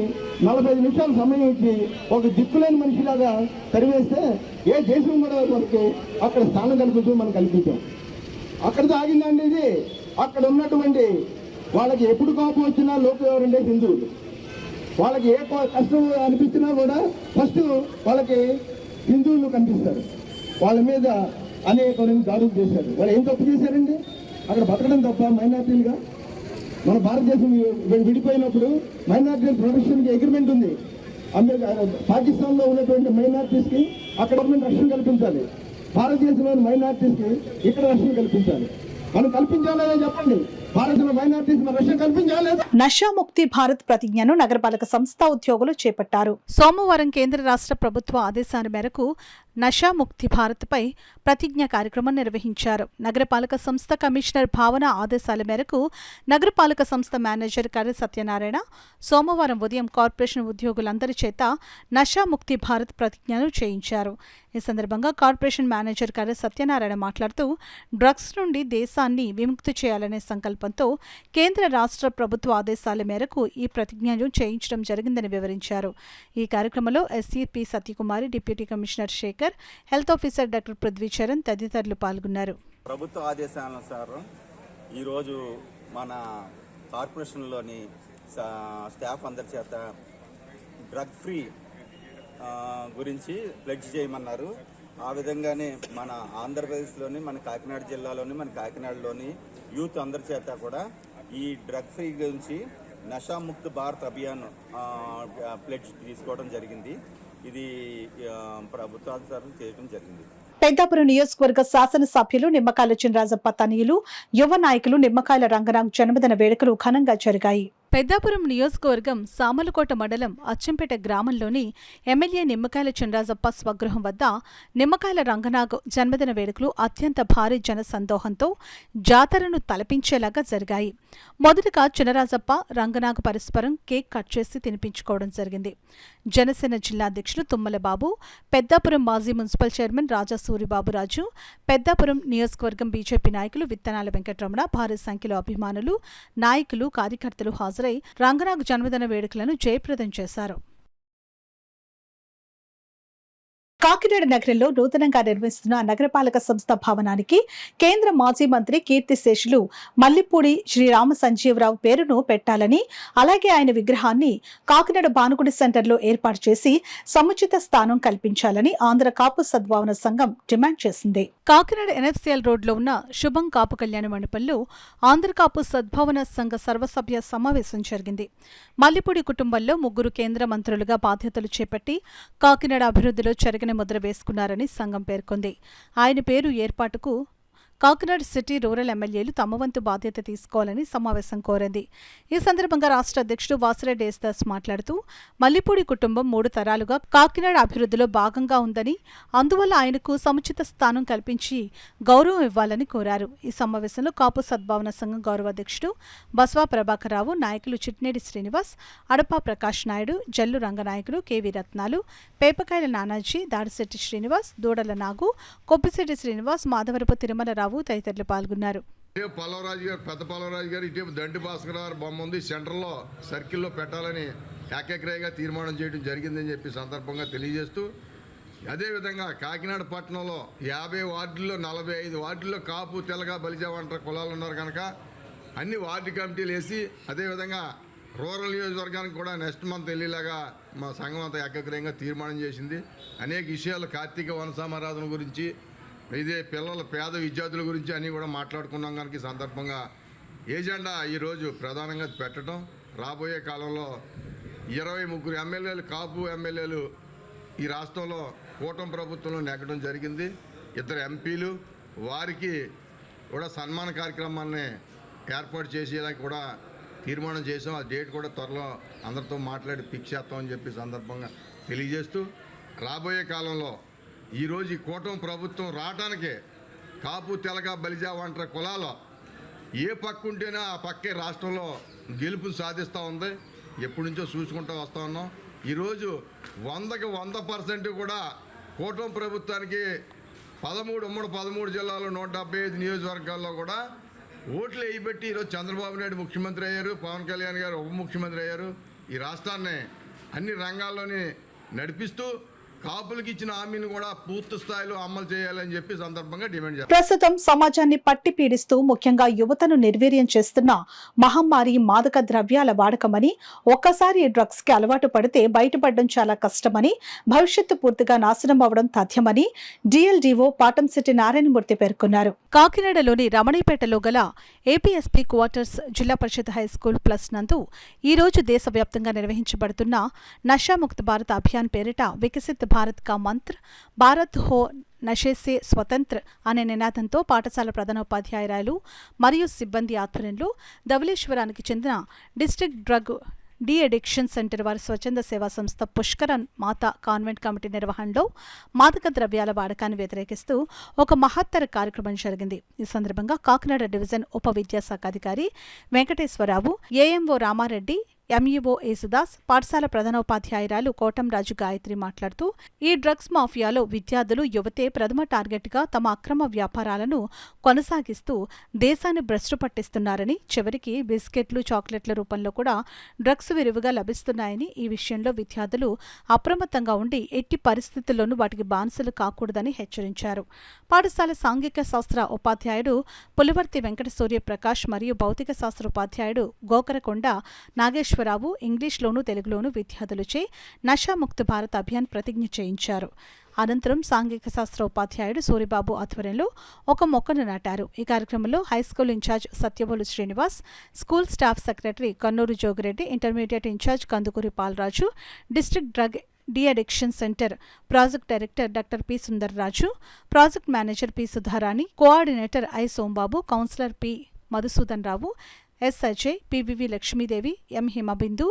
45 నిమిషాలు సమయం ఇచ్చి ఒక దిక్కులేని మనిషిలాగా తరివేస్తే ఏ దేశం కూడా మనకి అక్కడ స్థానం కల్పించడం మనం కల్పించాం. అక్కడితో ఆగిందండి ఇది. అక్కడ ఉన్నటువంటి వాళ్ళకి ఎప్పుడు కోపం వచ్చినా లోకం ఎవరంటే హిందువులు. వాళ్ళకి ఏ కష్టం అనిపించినా కూడా ఫస్ట్ వాళ్ళకి హిందువులు కనిపిస్తారు. వాళ్ళ మీద అనేక దాడులు చేశారు. వాళ్ళు ఏం తప్పు చేశారండి? అక్కడ బతకడం తప్ప మైనార్టీలుగా. మన భారతదేశం విడిపోయినప్పుడు మైనార్టీ ప్రొటెక్షన్కి అగ్రిమెంట్ ఉంది. పాకిస్తాన్లో ఉన్నటువంటి మైనార్టీస్కి అక్కడ గవర్నమెంట్ రక్షణ కల్పించాలి, భారతదేశంలోని మైనార్టీస్కి ఇక్కడ రక్షణ కల్పించాలి. మనం కల్పించాలని చెప్పండి. భారతదేశంలో మైనార్టీస్ రక్షణ కల్పించాలి. నషాముక్తి భారత్ ప్రతిజ్ఞను నగరపాలక సంస్థ ఉద్యోగులు చేపట్టారు. సోమవారం కేంద్ర రాష్ట్ర ప్రభుత్వ ఆదేశాల మేరకు నషాముక్తి భారత్పై ప్రతిజ్ఞ కార్యక్రమం నిర్వహించారు. నగరపాలక సంస్థ కమిషనర్ భావన ఆదేశాల మేరకు నగరపాలక సంస్థ మేనేజర్ కర్రి సత్యనారాయణ సోమవారం ఉదయం కార్పొరేషన్ ఉద్యోగులందరి చేత నషాముక్తి భారత్ ప్రతిజ్ఞను చేయించారు. ఈ సందర్భంగా కార్పొరేషన్ మేనేజర్ కర్రి సత్యనారాయణ మాట్లాడుతూ డ్రగ్స్ నుండి దేశాన్ని విముక్తి చేయాలనే సంకల్పంతో కేంద్ర రాష్ట్ర ప్రభుత్వ ఆదేశాల మేరకు ఈ ప్రతిజ్ఞను చేయించడం జరిగిందని వివరించారు. ఈ కార్యక్రమంలో SCP Satyakumari, deputy commissioner Shekhar, health officer doctor Prithvicharan తదితరులు పాల్గొన్నారు. ప్రభుత్వ ఆదేశానుసారం ఈరోజు మన కార్పొరేషన్లోని స్టాఫ్ అందరి చేత డ్రగ్ ఫ్రీ గురించి ప్లెడ్జ్ చేయమన్నారు. ఆ విధంగానే మన ఆంధ్రప్రదేశ్లోని, మన కాకినాడ జిల్లాలోని, మన కాకినాడలోని యూత్ అందరి చేత కూడా ఈ డ్రగ్ ఫ్రీ గురించి నషాముక్త్ భారత్ అభియాన్ ప్లెడ్జ్ తీసుకోవడం జరిగింది. ఇది ప్రభుత్వాధికారులు చేయడం జరిగింది. పెద్దాపురం నియోజకవర్గ శాసనసభ్యులు నిమ్మకాయల చినరాజప్ప తనయులు యువ నాయకులు నిమ్మకాయల రంగనాథ్ జన్మదిన వేడుకలు ఘనంగా జరిగాయి. పెద్దాపురం నియోజకవర్గం సామలకోట మండలం అచ్చంపేట గ్రామంలోని ఎమ్మెల్యే నిమ్మకాయల చినరాజప్ప స్వగృహం వద్ద నిమ్మకాయల రంగనాగ్ జన్మదిన వేడుకలు అత్యంత భారీ జనసందోహంతో జాతరను తలపించేలాగా జరిగాయి. మొదటగా చినరాజప్ప, రంగనాగ్ పరస్పరం కేక్ కట్ చేసి తినిపించుకోవడం జరిగింది. జనసేన జిల్లా అధ్యక్షులు తుమ్మల బాబు, పెద్దాపురం మాజీ మున్సిపల్ చైర్మన్ రాజా సూరిబాబురాజు, పెద్దాపురం నియోజకవర్గం బీజేపీ నాయకులు విత్తనాల వెంకటరమణ, భారీ సంఖ్యలో అభిమానులు, నాయకులు, కార్యకర్తలు హాజరై రంగనాగ్ జన్మదిన వేడుకలను జయప్రదం చేశారు. కాకినాడ నగరంలో నూతనంగా నిర్మిస్తున్న నగరపాలక సంస్థ భవనానికి కేంద్ర మాజీ మంత్రి కీర్తిశేషులు మల్లిపూడి శ్రీరామ సంజీవరావు పేరును పెట్టాలని, అలాగే ఆయన విగ్రహాన్ని కాకినాడ భానుగుడి సెంటర్లో ఏర్పాటు చేసి సముచిత స్థానం కల్పించాలని ఆంధ్ర కాపు సద్భావన సంఘం డిమాండ్ చేసింది. కాకినాడ ఎన్ఎఫ్సిఎల్ రోడ్లో ఉన్న శుభం కాపు కళ్యాణ మండపంలో ఆంధ్ర కాపు సద్భావన సంఘ సర్వసభ్య సమావేశం జరిగింది. మల్లిపూడి కుటుంబంలో 3 కేంద్ర మంత్రులుగా బాధ్యతలు చేపట్టి కాకినాడ అభివృద్ధిలో చెరగని ముద్ర వేసుకున్నారని సంఘం పేర్కొంది. ఆయన పేరు ఏర్పాటుకు కాకినాడ సిటీ రూరల్ ఎమ్మెల్యేలు తమ వంతు బాధ్యత తీసుకోవాలని సమావేశం కోరింది. ఈ సందర్భంగా రాష్ట్ర అధ్యక్షుడు వాసిరెడ్డి యేసుదాస్ మాట్లాడుతూ మల్లిపూడి కుటుంబం 3 తరాలుగా కాకినాడ అభివృద్ధిలో భాగంగా ఉందని, అందువల్ల ఆయనకు సముచిత స్థానం కల్పించి గౌరవం ఇవ్వాలని కోరారు. ఈ సమావేశంలో కాపు సద్భావన సంఘం గౌరవ అధ్యక్షుడు బస్వా ప్రభాకరరావు, నాయకులు చిట్నేడి శ్రీనివాస్, అడపా ప్రకాష్ నాయుడు, జల్లు రంగనాయకుడు, కేవీ రత్నాలు, పేపకాయల నానాజీ, దాడిశెట్టి శ్రీనివాస్, దూడల నాగు, కొప్పిశెట్టి శ్రీనివాస్, మాధవరపు తిరుమల తదితరులు పాల్గొన్నారు. పల్లవరాజు గారు, పెద్ద పల్లవరాజు గారు, ఇటీవల దండి భాస్కర్ గారు బొమ్మ ఉంది, సెంటర్లో సర్కిల్లో పెట్టాలని ఏకగ్రహంగా తీర్మానం చేయడం జరిగిందని చెప్పి సందర్భంగా తెలియజేస్తూ, అదేవిధంగా కాకినాడ పట్టణంలో 50 వార్డుల్లో 45 వార్డుల్లో కాపు, తెలగ, బలిజ వంట కులాలు ఉన్నారు కనుక అన్ని వార్డు కమిటీలు వేసి అదేవిధంగా రూరల్ నియోజకవర్గానికి కూడా నెక్స్ట్ మంత్ వెళ్ళేలాగా మా సంఘం అంతా ఏకగ్రీయంగా తీర్మానం చేసింది. అనేక విషయాలు కార్తీక వన సమారాధన గురించి, ఇదే పిల్లల పేద విద్యార్థుల గురించి అన్నీ కూడా మాట్లాడుకున్నాం. కనుక ఈ సందర్భంగా ఏజెండా ఈరోజు ప్రధానంగా పెట్టడం, రాబోయే కాలంలో 23 ఎమ్మెల్యేలు కాపు ఎమ్మెల్యేలు ఈ రాష్ట్రంలో కూటమి ప్రభుత్వంలో నెగ్గడం జరిగింది. 2 ఎంపీలు వారికి కూడా సన్మాన కార్యక్రమాన్ని ఏర్పాటు చేసేలాగా కూడా తీర్మానం చేసాం. ఆ డేట్ కూడా త్వరలో అందరితో మాట్లాడి ఫిక్స్ చేస్తామని చెప్పి సందర్భంగా తెలియజేస్తూ, రాబోయే కాలంలో ఈరోజు ఈ కూటమి ప్రభుత్వం రావడానికే కాపు తెలగ బలిజా ఒంటరి కులాలు ఏ పక్క ఉంటేనే ఆ పక్కే రాష్ట్రంలో గెలుపుని సాధిస్తూ ఉంది. ఎప్పటి నుంచో చూసుకుంటూ వస్తూ ఉన్నాం. ఈరోజు 100కి 100% కూడా కూటమి ప్రభుత్వానికి 13 జిల్లాలో 175 నియోజకవర్గాల్లో కూడా ఓట్లు వేయబెట్టి ఈరోజు చంద్రబాబు నాయుడు ముఖ్యమంత్రి అయ్యారు, పవన్ కళ్యాణ్ గారు ఉప ముఖ్యమంత్రి అయ్యారు. ఈ రాష్ట్రాన్ని అన్ని రంగాల్లోని నడిపిస్తూ కాపులకు ఇచ్చిన హామీని కూడా పూర్తి స్థాయిలో అమలు చేయాలని చెప్పి సందర్భంగా డిమాండ్ చేస్తారు. ప్రస్తుతం సమాజాన్ని పట్టి పీడిస్తూ ముఖ్యంగా యువతను నిర్వీర్యం చేస్తున్న మహమ్మారి మాదక ద్రవ్యాల వాడకమని, ఒక్కసారి డ్రగ్స్ కి అలవాటు పడితే బయటపడడం చాలా కష్టమని, భవిష్యత్తు పూర్తిగా నాశనం అవడం తథ్యమని డిఎల్డీఓ పాటంశెట్టి నారాయణమూర్తి పేర్కొన్నారు. కాకినాడలోని రమణీపేటలో గల ఏపీఎస్పీ క్వార్టర్స్ జిల్లా పరిషత్ హైస్కూల్ ప్లస్ నందు ఈరోజు దేశవ్యాప్తంగా నిర్వహించబడుతున్న నషాముక్త భారత్ అభియాన్ పేరిట వికసిత్ భారత్ కా మంత్ర భారత్ హో నషే సే స్వతంత్ర అనే నినాదంతో పాఠశాల ప్రధానోపాధ్యాయురాలు మరియు సిబ్బంది ఆధ్వర్యంలో ధవళేశ్వరానికి చెందిన district drug de addiction centre వారి స్వచ్ఛంద సేవా సంస్థ పుష్కరన్ మాతా కాన్వెంట్ కమిటీ నిర్వహణలో మాదక ద్రవ్యాల వాడకాన్ని వ్యతిరేకిస్తూ ఒక మహత్తర కార్యక్రమం జరిగింది. ఈ సందర్భంగా కాకినాడ డివిజన్ ఉప విద్యాశాఖ అధికారి వెంకటేశ్వరరావు, ఏఎంఓ రామారెడ్డి, ఎంఈఓ యేసుదాస్, పాఠశాల ప్రధానోపాధ్యాయురాలు కోటంరాజు గాయత్రి మాట్లాడుతూ, ఈ డ్రగ్స్ మాఫియాలో విద్యార్థులు, యువతే ప్రథమ టార్గెట్గా తమ అక్రమ వ్యాపారాలను కొనసాగిస్తూ దేశాన్ని భ్రష్టు పట్టిస్తున్నారని, చివరికి బిస్కెట్లు, చాక్లెట్ల రూపంలో కూడా డ్రగ్స్ విరివిగా లభిస్తున్నాయని, ఈ విషయంలో విద్యార్థులు అప్రమత్తంగా ఉండి ఎట్టి పరిస్థితుల్లోనూ వాటికి బానిసలు కాకూడదని హెచ్చరించారు. పాఠశాల సాంఘిక శాస్త్ర ఉపాధ్యాయుడు పులివర్తి వెంకట సూర్యప్రకాష్ మరియు భౌతిక శాస్త్ర ఉపాధ్యాయుడు గోకరకొండ నాగేశ్వరరావు ఇంగ్లీష్లోనూ తెలుగులోనూ విద్యార్థులచే నషాముక్త భారత్ అభియాన్ ప్రతిజ్ఞ చేయించారు. అనంతరం సాంఘిక శాస్త్ర ఉపాధ్యాయుడు సూరిబాబు ఆధ్వర్యంలో ఒక మొక్కను నాటారు. ఈ కార్యక్రమంలో high school in charge Satyabolu Srinivas, school staff secretary Kannuru Jogireddy, intermediate in charge Kandukuri Palaraju, district drug de addiction centre project director doctor P Sundarraju, project manager P Sudharani, coordinator I Sombabu, counsellor P Madhusudan Rao, S Ajay, PVV Lakshmidevi, M Himabindu,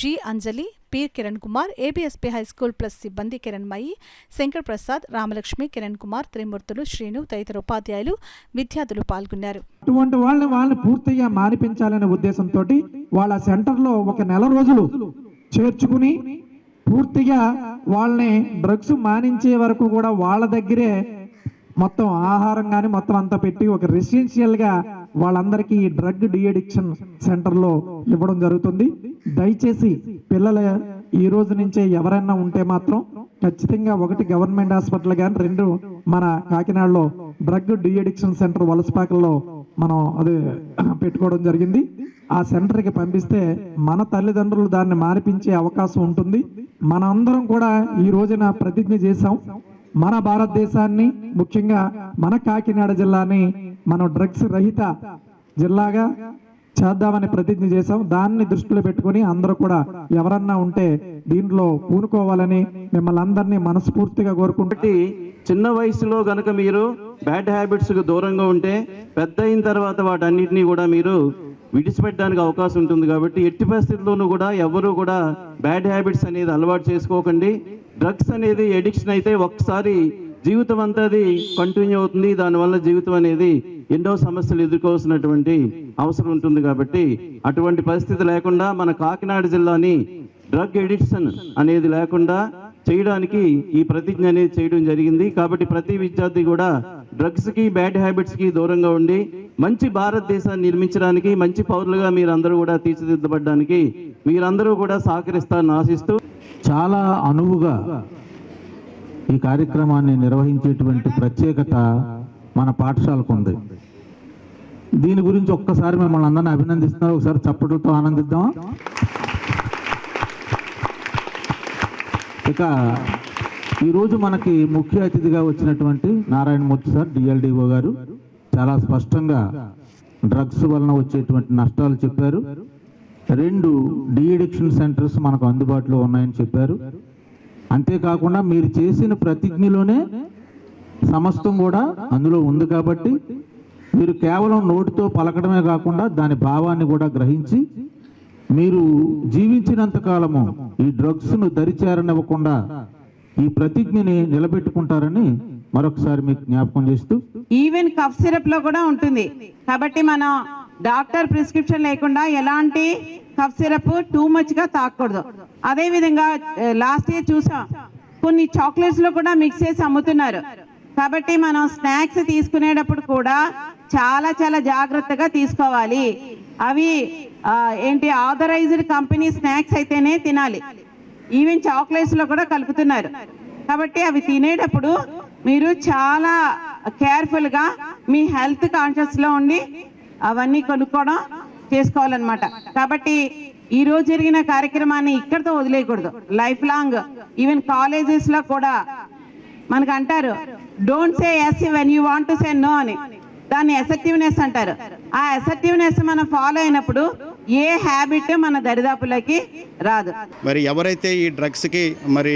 G Anjali, P Kiran Kumar, ABSP high school plus సిబ్బంది కిరణ్మయి, శంకర్ ప్రసాద్, రామలక్ష్మి, కిరణ్ కుమార్, త్రిమూర్తులు, శ్రీను తదితర ఉపాధ్యాయులు, విద్యార్థులు పాల్గొన్నారు. అటువంటి వాళ్ళని పూర్తిగా మానిపించాలనే ఉద్దేశంతో వాళ్ళ సెంటర్లో ఒక నెల రోజులు చేర్చుకుని పూర్తిగా వాళ్ళని డ్రగ్స్ మానించే వరకు కూడా వాళ్ళ దగ్గరే మొత్తం ఆహారం కానీ మొత్తం అంతా పెట్టి ఒక రెసిడెన్షియల్గా వాళ్ళందరికీ ఈ డ్రగ్ డి అడిక్షన్ సెంటర్లో ఇవ్వడం జరుగుతుంది. దయచేసి పిల్లల ఈ రోజు నుంచే ఎవరైనా ఉంటే మాత్రం ఖచ్చితంగా 1 గవర్నమెంట్ హాస్పిటల్ కానీ 2 మన కాకినాడలో డ్రగ్ డి అడిక్షన్ సెంటర్ వలసపాకల్లో మనం అది పెట్టుకోవడం జరిగింది. ఆ సెంటర్కి పంపిస్తే మన తల్లిదండ్రులు దాన్ని మానిపించే అవకాశం ఉంటుంది. మన అందరం కూడా ఈ రోజున ప్రతిజ్ఞ చేశాం, మన భారతదేశాన్ని ముఖ్యంగా మన కాకినాడ జిల్లాని మనం డ్రగ్స్ రహిత జిల్లాగా చేద్దామని ప్రతిజ్ఞ చేశాం. దాన్ని దృష్టిలో పెట్టుకుని అందరూ కూడా ఎవరన్నా ఉంటే దీంట్లో పూనుకోవాలని మిమ్మల్ని అందరినీ మనస్ఫూర్తిగా కోరుకుంటూ, చిన్న వయసులో గనక మీరు బ్యాడ్ హ్యాబిట్స్కి దూరంగా ఉంటే పెద్ద అయిన తర్వాత వాటన్నిటినీ కూడా మీరు విడిచిపెట్టడానికి అవకాశం ఉంటుంది. కాబట్టి ఎట్టి పరిస్థితుల్లోనూ కూడా ఎవరు కూడా బ్యాడ్ హ్యాబిట్స్ అనేది అలవాటు చేసుకోకండి. డ్రగ్స్ అనేది ఎడిక్షన్ అయితే ఒక్కసారి జీవితం అంతా అది కంటిన్యూ అవుతుంది. దానివల్ల జీవితం అనేది ఎన్నో సమస్యలు ఎదుర్కోవాల్సినటువంటి అవసరం ఉంటుంది. కాబట్టి అటువంటి పరిస్థితి లేకుండా మన కాకినాడ జిల్లాని డ్రగ్ ఎడిక్షన్ అనేది లేకుండా చేయడానికి ఈ ప్రతిజ్ఞ అనేది చేయడం జరిగింది. కాబట్టి ప్రతి విద్యార్థి కూడా డ్రగ్స్కి బ్యాడ్ హ్యాబిట్స్కి దూరంగా ఉండి మంచి భారతదేశాన్ని నిర్మించడానికి, మంచి పౌరులుగా మీరందరూ కూడా తీర్చిదిద్దబడడానికి మీరందరూ కూడా సహకరిస్తారని ఆశిస్తూ, చాలా అనువుగా ఈ కార్యక్రమాన్ని నిర్వహించేటువంటి ప్రత్యేకత మన పాఠశాలకు ఉంది. దీని గురించి ఒక్కసారి మిమ్మల్ని అందరినీ అభినందిస్తున్నారు. ఒకసారి చప్పట్లతో ఆనందిద్దాం. ఇక ఈరోజు మనకి ముఖ్య అతిథిగా వచ్చినటువంటి నారాయణమూర్తి సార్, డిఎల్డిఓ గారు చాలా స్పష్టంగా డ్రగ్స్ వలన వచ్చేటువంటి నష్టాలు చెప్పారు. 2 డీఅడిక్షన్ సెంటర్స్ మనకు అందుబాటులో ఉన్నాయని చెప్పారు. అంతేకాకుండా మీరు చేసిన ప్రతిజ్ఞలోనే సమస్తం కూడా అందులో ఉంది కాబట్టి మీరు కేవలం నోటితో పలకడమే కాకుండా దాని భావాన్ని కూడా గ్రహించి మీరు జీవించినంత కాలము ఈ డ్రగ్స్ను దరిచేరనివ్వకుండా ఈ ప్రతిజ్ఞని నిలబెట్టుకుంటారని మరొకసారి మీకు జ్ఞాపకం చేస్తూ, ఈవెన్ కఫ్ సిరప్ లో కూడా ఉంటుంది కాబట్టి మనం డాక్టర్ ప్రిస్క్రిప్షన్ లేకుండా ఎలాంటి కఫ్ సిరప్ టూ మచ్ గా తాగకూడదు. అదే విధంగా లాస్ట్ ఇయర్ చూసాం కొన్ని చాక్లెట్స్ లో కూడా మిక్స్ చేసి అమ్ముతున్నారు. కాబట్టి మనం స్నాక్స్ తీసుకునేటప్పుడు కూడా చాలా చాలా జాగ్రత్తగా తీసుకోవాలి. అవి ఏంటి ఆథరైజ్డ్ కంపెనీ స్నాక్స్ అయితేనే తినాలి. ఈవెన్ చాక్లెట్స్ లో కూడా కలుపుతున్నారు. కాబట్టి అవి తినేటప్పుడు మీరు చాలా కేర్ఫుల్ గా మీ హెల్త్ కాన్షియస్ లో ఉండి అవన్నీ కొనుక్కోవడం చేసుకోవాలన్నమాట. కాబట్టి ఈ రోజు జరిగిన కార్యక్రమాన్ని ఇక్కడితో వదిలేయకూడదు. లైఫ్ లాంగ్ ఈవెన్ కాలేజెస్ లో కూడా మనకు అంటారు don't say yes when you want to say no అని. దాన్ని అసర్టివ్నెస్ అంటారు. ఆ అసర్టివ్నెస్ మనం ఫాలో అయినప్పుడు ఏ హ్యాబిట్ మన దరిదాపులకి రాదు. మరి ఎవరైతే ఈ డ్రగ్స్కి మరి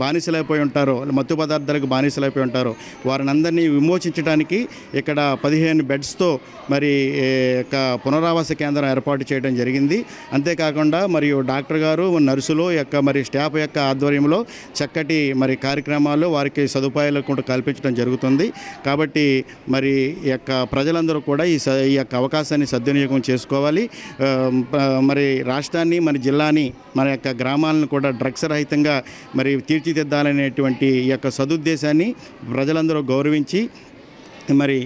బానిసలైపోయి ఉంటారో, మత్తు పదార్థాలకు బానిసలైపోయి ఉంటారో వారిని అందరినీ విమోచించడానికి ఇక్కడ 15 బెడ్స్తో మరి పునరావాస కేంద్రం ఏర్పాటు చేయడం జరిగింది. అంతేకాకుండా మరియు డాక్టర్ గారు, నర్సులు యొక్క మరి స్టాఫ్ యొక్క ఆధ్వర్యంలో చక్కటి మరి కార్యక్రమాలు వారికి సదుపాయాలు కూడా కల్పించడం జరుగుతుంది. కాబట్టి మరి ఈ యొక్క ప్రజలందరూ కూడా ఈ యొక్క అవకాశాన్ని సద్వినియోగం చేసుకోవాలి. మరి రాష్ట్రాన్ని, మన జిల్లాని, మన యొక్క గ్రామాలను కూడా డ్రగ్స్ రహితంగా మరి తీర్చిదిద్దాలనేటువంటి ఈ యొక్క సదుద్దేశాన్ని ప్రజలందరూ గౌరవించి మరి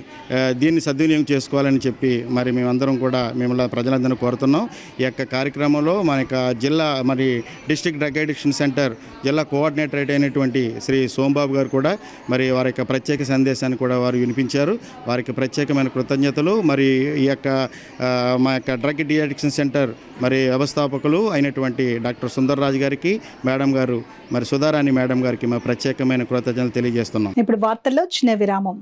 దీన్ని సద్వినియోగం చేసుకోవాలని చెప్పి మరి మేమందరం కూడా మిమ్మల్ని ప్రజలందరినీ కోరుతున్నాం. ఈ యొక్క కార్యక్రమంలో మన యొక్క జిల్లా మరి డిస్ట్రిక్ట్ డ్రగ్ అడిక్షన్ సెంటర్ జిల్లా కోఆర్డినేటర్ అయినటువంటి శ్రీ సోంబాబు గారు కూడా మరి వారి యొక్క ప్రత్యేక సందేశాన్ని కూడా వారు వినిపించారు. వారికి ప్రత్యేకమైన కృతజ్ఞతలు. మరి ఈ యొక్క మా యొక్క డ్రగ్ డిఅడిక్షన్ సెంటర్ మరి వ్యవస్థాపకులు అయినటువంటి డాక్టర్ సుందర్రాజు గారికి, మేడం గారు మరి సుధారాణి మేడం గారికి మా ప్రత్యేకమైన కృతజ్ఞతలు తెలియజేస్తున్నాం. ఇప్పుడు వార్తల్లో చిన్న విరామం.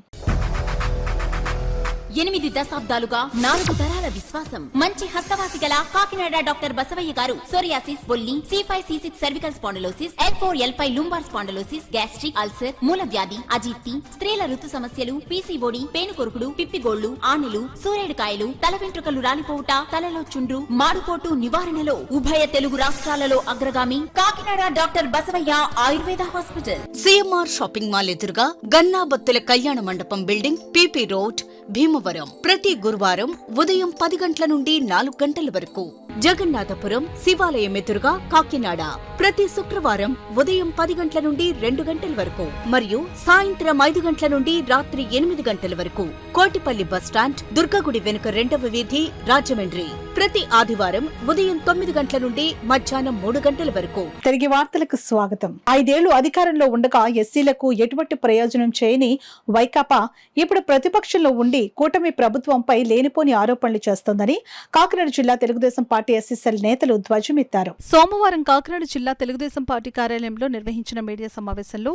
8 దశాబ్దాలుగా 4 తరాల విశ్వాసం. మంచి హస్తవాసి గల కాకినాడ డాక్టర్ బసవయ్య గారు సోరియాసిస్, బొల్లి, C5C6 cervical spondylosis, L4L5 lumbar spondylosis, gastric ulcer, మూల వ్యాధి, అజీర్తి, స్త్రీల ఋతు సమస్యలు, PCOD, పేనుకొరుకుడు, పిప్పిగోళ్లు, ఆనెలు, సూరేడుకాయలు, తల వెంట్రుకలు రాలిపోవుట, తలలో చుండ్రు, మాడుకోటు నివారణలో ఉభయ తెలుగు రాష్ట్రాలలో అగ్రగామి Kakinada doctor Basavaiah Ayurveda hospital. CMR shopping mall ఎదురుగా గన్నాబత్తుల కళ్యాణ మండపం బిల్డింగ్, PP రోడ్, భీమవరం. ప్రతి గురువారం ఉదయం 10 గంటల నుండి 4 గంటల వరకు. జగన్నాథపురం శివాలయం ఎదురుగా కాకినాడ ప్రతి శుక్రవారం ఉదయం 10 గంటల నుండి 2 గంటల వరకు మరియు సాయంత్రం 5 గంటల నుండి రాత్రి 8 గంటల వరకు. కోటిపల్లి బస్టాండ్, దుర్గగుడి వెనుక 2వ వీధి, రాజమండ్రి ప్రతి ఆదివారం ఉదయం 9 గంటల నుండి మధ్యాహ్నం 3 గంటల వరకు. తిరిగి వార్తలకు స్వాగతం. 5 ఏళ్లు అధికారంలో ఉండగా ఎస్సీలకు ఎటువంటి ప్రయోజనం చేయని వైకాపా ఇప్పుడు ప్రతిపక్షంలో ఉండి కూటమి ప్రభుత్వంపై లేనిపోని ఆరోపణలు చేస్తోందని కాకినాడ జిల్లా తెలుగుదేశం పార్టీ ఎస్ఎస్ఎల్ నేతలు ధ్వజమెత్తారు. సోమవారం కాకినాడ జిల్లా తెలుగుదేశం పార్టీ కార్యాలయంలో నిర్వహించిన మీడియా సమావేశంలో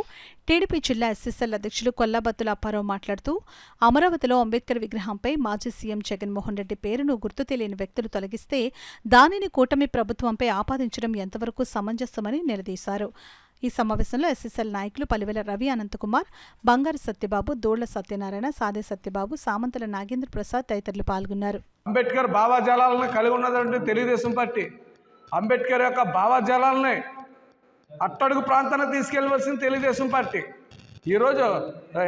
టీడీపీ జిల్లా ఎస్ఎస్ఎల్ అధ్యక్షులు కొల్లాబత్తుల అప్పారావు మాట్లాడుతూ అమరావతిలో అంబేద్కర్ విగ్రహంపై మాజీ సీఎం జగన్మోహన్ రెడ్డి పేరును గుర్తు తెలియని వ్యక్తులు తొలగిస్తే దానిని కూటమి ప్రభుత్వంపై ఆపాదించడం ఎంతవరకు సమంజసమని నిలదీశారు. ఈ సమావేశంలో ఎస్ఎస్ఎల్ నాయకులు పలివెల రవి, అనంతకుమార్, బంగారు సత్యబాబు, దోళ్ల సత్యనారాయణ, సాదే సత్యబాబు, సామంతల నాగేంద్ర ప్రసాద్ తదితరులు పాల్గొన్నారు. అంబేద్కర్ భావజాలాలను కలిగి ఉన్నదంటే తెలుగుదేశం పార్టీ అంబేద్కర్ యొక్క భావజాలాలని అట్టడుగు ప్రాంతానికి తీసుకెళ్లవలసింది తెలుగుదేశం పార్టీ. ఈరోజు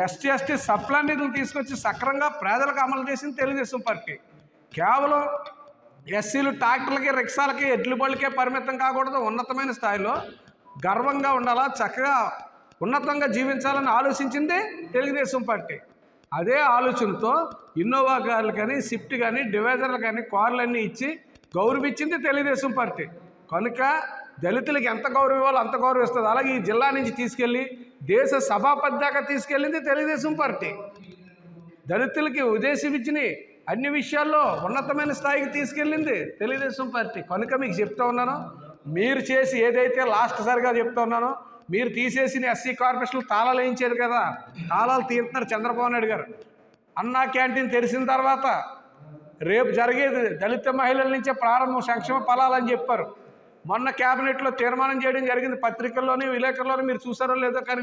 ఎస్టీ సప్లాన్ నిధులు తీసుకొచ్చి సక్రంగా పేదలకు అమలు చేసింది తెలుగుదేశం పార్టీ. కేవలం ఎస్సీలు ట్రాక్టర్లకి, రిక్షాలకి, ఎడ్ల బళ్ళకే పరిమితం కాకూడదు. ఉన్నతమైన స్థాయిలో గర్వంగా ఉండాలా, చక్కగా ఉన్నతంగా జీవించాలని ఆలోచించిందే తెలుగుదేశం పార్టీ. అదే ఆలోచనతో ఇన్నోవా కార్లు కానీ, స్విఫ్ట్ కానీ, డివైజర్లు కానీ, కార్లన్నీ ఇచ్చి గౌరవించింది తెలుగుదేశం పార్టీ. కనుక దళితులకు ఎంత గౌరవం ఇవ్వాలో అంత గౌరవిస్తుంది. అలాగే ఈ జిల్లా నుంచి తీసుకెళ్ళి దేశ సభాపతి దాకా తీసుకెళ్ళింది తెలుగుదేశం పార్టీ. దళితులకి ఉద్దేశించి అన్ని విషయాల్లో ఉన్నతమైన స్థాయికి తీసుకెళ్ళింది తెలుగుదేశం పార్టీ. కనుక మీకు చెప్తా ఉన్నాను, మీరు చేసి ఏదైతే లాస్ట్ సారిగా చెప్తా ఉన్నానో, మీరు తీసేసిన ఎస్సీ కార్పొరేషన్లు తాళాలు వేయించారు కదా, తాళాలు తీస్తున్నారు చంద్రబాబు నాయుడు గారు. అన్నా క్యాంటీన్ తెరిచిన తర్వాత రేపు జరిగేది దళిత మహిళల నుంచే ప్రారంభం, సంక్షేమ ఫలాలని చెప్పారు. మొన్న క్యాబినెట్లో తీర్మానం చేయడం జరిగింది. పత్రికల్లోని విలేకరుల్లోని మీరు చూసారో లేదో, కానీ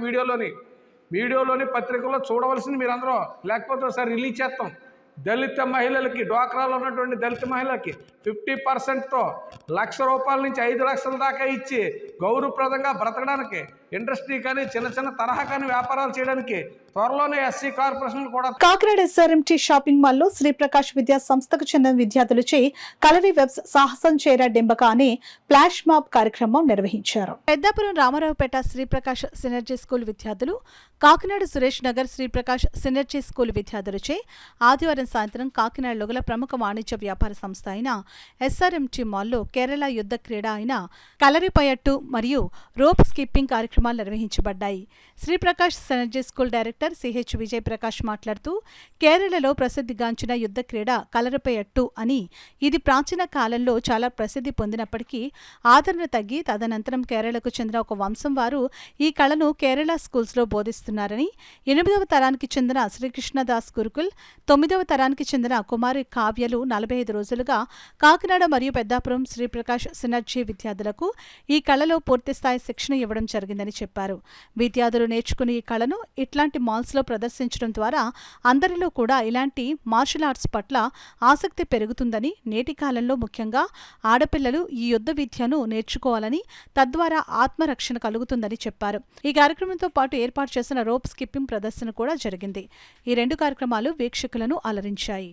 వీడియోలోని పత్రికల్లో చూడవలసింది మీరందరూ, లేకపోతే ఒకసారి రిలీజ్ చేస్తాం. దళిత మహిళలకి, డ్వాక్రాలో ఉన్నటువంటి దళిత మహిళలకి 50%తో ₹1,00,000 నుంచి 5 లక్షల దాకా ఇచ్చి గౌరవప్రదంగా బ్రతకడానికి, ఇండస్ట్రీ కానీ చిన్న తరహా కానీ వ్యాపారాలు చేయడానికి త్వరలోనే ఎస్సీ కార్పొరేషన్లు కూడా. కాకినాడ SRMT షాపింగ్ మాల్లో శ్రీప్రకాష్ విద్యా సంస్థకు చెందిన విద్యార్థులచే కలరీ వెబ్స్ సాహసం చేర డెంబక అనే ఫ్లాష్ మాబ్ కార్యక్రమం నిర్వహించారు. పెద్దాపురం రామారావుపేట శ్రీప్రకాష్ సినర్జీ స్కూల్ విద్యార్థులు, కాకినాడ సురేష్ నగర్ శ్రీప్రకాష్ సినర్జీ స్కూల్ విద్యార్థులచే ఆదివారం సాయంత్రం కాకినాడలో గల ప్రముఖ వాణిజ్య వ్యాపార సంస్థ అయిన SRMT మాల్లో కేరళ యుద్ధ క్రీడ అయిన కలరిపయట్టు మరియు రోప్ స్కిప్పింగ్ కార్యక్రమాలు నిర్వహించబడ్డాయి. Sriprakash synergy school director CH Vijay Prakash మాట్లాడుతూ, కేరళలో ప్రసిద్ధిగాంచిన యుద్ధ క్రీడ కలరిపయట్టు అని, ఇది ప్రాచీన కాలంలో చాలా ప్రసిద్ధి పొందినప్పటికీ ఆదరణ తగ్గి తదనంతరం కేరళకు చెందిన ఒక వంశం వారు ఈ కళను కేరళ స్కూల్స్లో బోధిస్తున్నారని, 8వ తరానికి చెందిన శ్రీకృష్ణదాస్ గురుకుల్, 9వ తరానికి చెందిన కుమారి కావ్యలు 45 రోజులుగా కాకినాడ మరియు పెద్దాపురం శ్రీప్రకాష్ సినర్జీ విద్యార్థులకు ఈ కళలో పూర్తిస్థాయి శిక్షణ ఇవ్వడం జరిగిందని చెప్పారు. విద్యార్థులు నేర్చుకుని ఈ కళను ఇట్లాంటి మాల్స్లో ప్రదర్శించడం ద్వారా అందరిలో కూడా ఇలాంటి మార్షల్ ఆర్ట్స్ పట్ల ఆసక్తి పెరుగుతుందని, నేటి కాలంలో ముఖ్యంగా ఆడపిల్లలు ఈ యుద్ధ విద్యను నేర్చుకోవాలని, తద్వారా ఆత్మరక్షణ కలుగుతుందని చెప్పారు. ఈ కార్యక్రమంతో పాటు ఏర్పాటు చేసిన రోప్ స్కిప్పింగ్ ప్రదర్శన కూడా జరిగింది. ఈ 2 కార్యక్రమాలు వీక్షకులను అలరించాయి.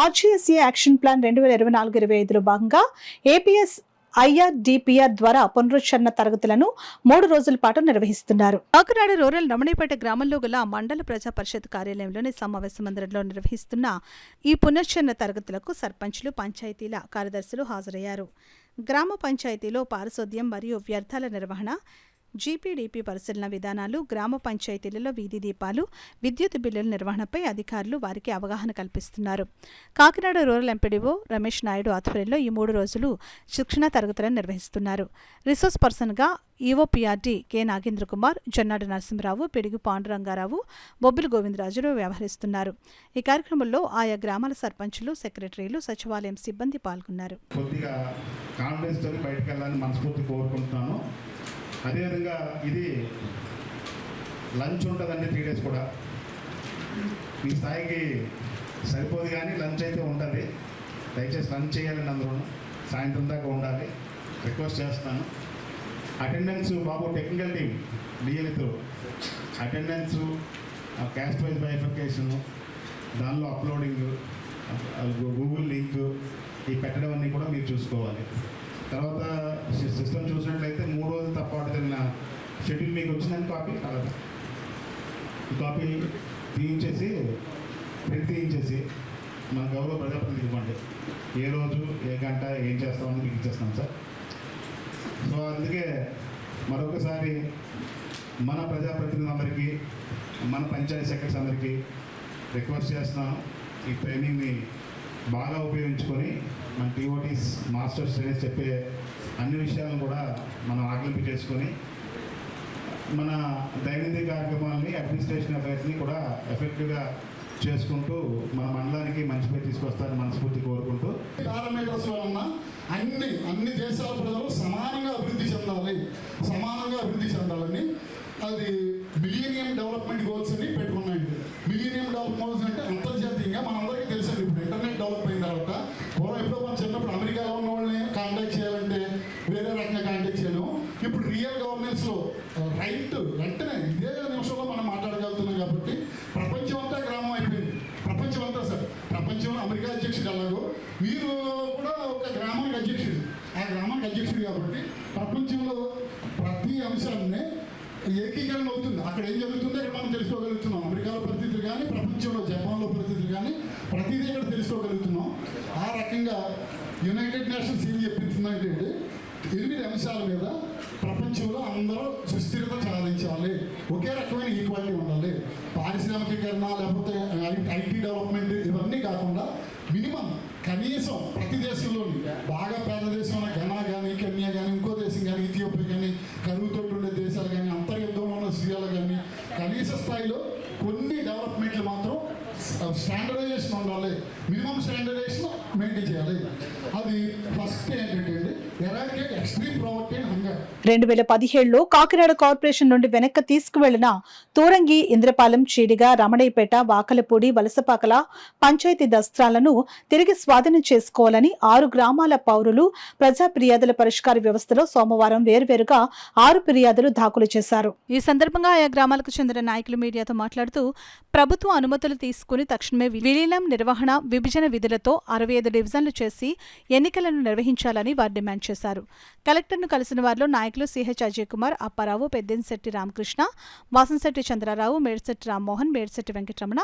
RGSA యాక్షన్ ప్లాన్ 2024-25లో భాగంగా APS IRDPR ద్వారా పునరుద్ధరణ తరగతులను 3 రోజుల పాటు నిర్వహిస్తున్నారు. కాకినాడ రూరల్ రమణీపేట గ్రామంలో గల మండల ప్రజా పరిషత్ కార్యాలయంలోని సమావేశ మందిరంలో నిర్వహిస్తున్న ఈ పునరుద్ధరణ తరగతులకు సర్పంచులు, పంచాయతీల కార్యదర్శులు హాజరయ్యారు. గ్రామ పంచాయతీలో పారిశుద్ధ్యం మరియు వ్యర్థాల నిర్వహణ, GPDP పరిశీలన విధానాలు, గ్రామ పంచాయతీలలో వీధి దీపాలు, విద్యుత్ బిల్లుల నిర్వహణపై అధికారులు వారికి అవగాహన కల్పిస్తున్నారు. కాకినాడ రూరల్ ఎంపీడీఓ రమేష్ నాయుడు ఆధ్వర్యంలో ఈ 3 రోజులు శిక్షణ తరగతులను నిర్వహిస్తున్నారు. రిసోర్స్ పర్సన్గా EOPRD కె నాగేంద్ర కుమార్, జొన్నాడు నరసింహరావు, పిడుగు పాండురంగారావు, బొబ్బిలి గోవిందరాజులు వ్యవహరిస్తున్నారు. ఈ కార్యక్రమంలో ఆయా గ్రామాల సర్పంచులు, సెక్రటరీలు, సచివాలయం సిబ్బంది పాల్గొన్నారు. కొద్దిగా కాన్ఫిడెన్స్ తో బయటకు వెళ్ళాలని మనస్ఫూర్తి కోరుకుంటున్నాను. అదేవిధంగా ఇది లంచ్ ఉంటుందండి 3 days కూడా. మీ స్థాయికి సరిపోదు కానీ లంచ్ అయితే ఉంటుంది. దయచేసి లంచ్ చేయాలని అందరూ సాయంత్రం దాకా ఉండాలి, రిక్వెస్ట్ చేస్తాను. అటెండెన్స్ బాబు టెక్నికల్ టీం డిఎల్తో అటెండెన్స్, క్యాస్ట్ వైజ్ బైఫర్కేషన్, దానిలో అప్లోడింగ్, గూగుల్ లింక్ ఈ పెట్టడం అన్నీ కూడా మీరు చూసుకోవాలి. తర్వాత సిస్టమ్ చూసినట్లయితే 3 రోజులు తప్ప జరిగిన షెడ్యూల్ మీకు వచ్చిందని కాపీ తీయించేసి ప్రింట్ తీయించేసి మన గౌరవ ప్రజాప్రతినిధి ఇవ్వండి. ఏ రోజు ఏ గంట ఏం చేస్తామని మీకు ఇచ్చేస్తాం సార్. సో అందుకే మరొకసారి మన ప్రజాప్రతినిధులందరికీ, మన పంచాయతీ సెక్రటరీస్ అందరికీ రిక్వెస్ట్ చేస్తున్నాను, ఈ ట్రైనింగ్ని బాగా ఉపయోగించుకొని మన TOTs, మాస్టర్స్ ట్రైనర్స్ చెప్పే అన్ని విషయాలను కూడా మనం ఆకలింపు చేసుకొని మన దైనందిక కార్యక్రమాలని, అడ్మినిస్ట్రేషన్ అఫైర్స్ని కూడా ఎఫెక్టివ్గా చేసుకుంటూ మన మండలానికి మంచి పేరు తీసుకొస్తారని మనస్ఫూర్తి కోరుకుంటూ పారామీటర్స్ వలన అన్ని దేశాల ప్రజలు సమానంగా అభివృద్ధి చెందాలని అది మిలీనియం డెవలప్మెంట్ గోల్స్ అని పెట్టుకున్నాయండి. మిలీనియం డెవలప్మెంట్ గోల్స్ అంటే అంతర్జాతీయంగా మనందరికీ తెలుసండి. ఇప్పుడు ఇంటర్నెట్ డెవలప్ అయిన తర్వాత ఎప్పుడో మనం చిన్నప్పుడు అమెరికాలో ఉన్న వాళ్ళని కాంటాక్ట్ చేయాలంటే వేరే రకంగా కాంటాక్ట్ చేయలేము. ఇప్పుడు రియల్ గవర్నెన్స్లో వెంటనే ఇదే నిమిషంలో మనం మాట్లాడగలుగుతున్నాం. కాబట్టి ప్రపంచం అంతా గ్రామం అయిపోయింది. ప్రపంచం అంతా సార్, ప్రపంచంలో అమెరికా అధ్యక్షుడు ఎలాగో మీరు కూడా ఒక గ్రామానికి అధ్యక్షుడు. ఆ గ్రామానికి అధ్యక్షుడు కాబట్టి ప్రపంచంలో ప్రతి అంశాన్ని ఏకీకరణ అవుతుంది. అక్కడ ఏం జరుగుతుందో ఇక్కడ మనం తెలుసుకోగలుగుతున్నాం. అమెరికాలో పరిస్థితులు కానీ, ప్రపంచంలో జపాన్లో పరిస్థితులు కానీ ప్రతిదీ ఇక్కడ తెలుసుకోగలుగుతున్నాం. ఆ రకంగా యునైటెడ్ నేషన్స్ ఏం చెప్పిందంటే 8 అంశాల మీద ప్రపంచంలో అందరూ సుస్థిరత సాధించాలి, ఒకే రకమైన ఈక్వాలిటీ ఉండాలి. పారిశ్రామికీకరణ లేకపోతే ఐటీ డెవలప్మెంట్ ఇవన్నీ కాకుండా మినిమం కనీసం ప్రతి దేశంలోని బాగా పేద దేశంలో ఘనా కానీ, కెన్యా కానీ, ఇంకో దేశం కానీ, ఇథియోపియా కానీ, కరువుతో ఉండే దేశాలు కానీ, అంతర్యుద్ధంలో ఉన్న సిరియాలు కానీ కనీస స్థాయిలో కొన్ని డెవలప్మెంట్లు మాత్రం స్టాండర్డైజేషన్ ఉండాలి. మినిమం స్టాండర్డైజేషన్ మెయింటైన్ చేయాలి. అది ఫస్ట్ ఏంటంటే eradicate extreme poverty and hunger. 2017లో కాకినాడ కార్పొరేషన్ నుండి వెనక్కి తీసుకువెళ్లిన తూరంగి, ఇంద్రపాలెం, చీడిగ, రమణయ్యపేట, వాకలపూడి, వలసపాకల పంచాయతీ దస్త్రాలను తిరిగి స్వాధీనం చేసుకోవాలని 6 గ్రామాల పౌరులు ప్రజా ఫిర్యాదుల పరిష్కార వ్యవస్థలో సోమవారం వేర్వేరుగా 6 ఫిర్యాదులు దాఖలు చేశారు. ఈ సందర్భంగా ఆయా గ్రామాలకు చెందిన నాయకులు మీడియాతో మాట్లాడుతూ ప్రభుత్వ అనుమతులు తీసుకుని తక్షణమే విలీనం, నిర్వహణ, విభజన విధులతో 65 డివిజన్లు చేసి ఎన్నికలను నిర్వహించాలని వారు డిమాండ్ చేశారు. కలెక్టర్ను కలిసిన వారిలో నాయకులు సిహెచ్ అజయ్ కుమార్, అప్పారావు, పెద్దింశెట్టి రామకృష్ణ, వాసంశెట్టి చంద్రారావు, మేడ్శెట్టి రామ్మోహన్, మేడ్శెట్టి వెంకటరమణ,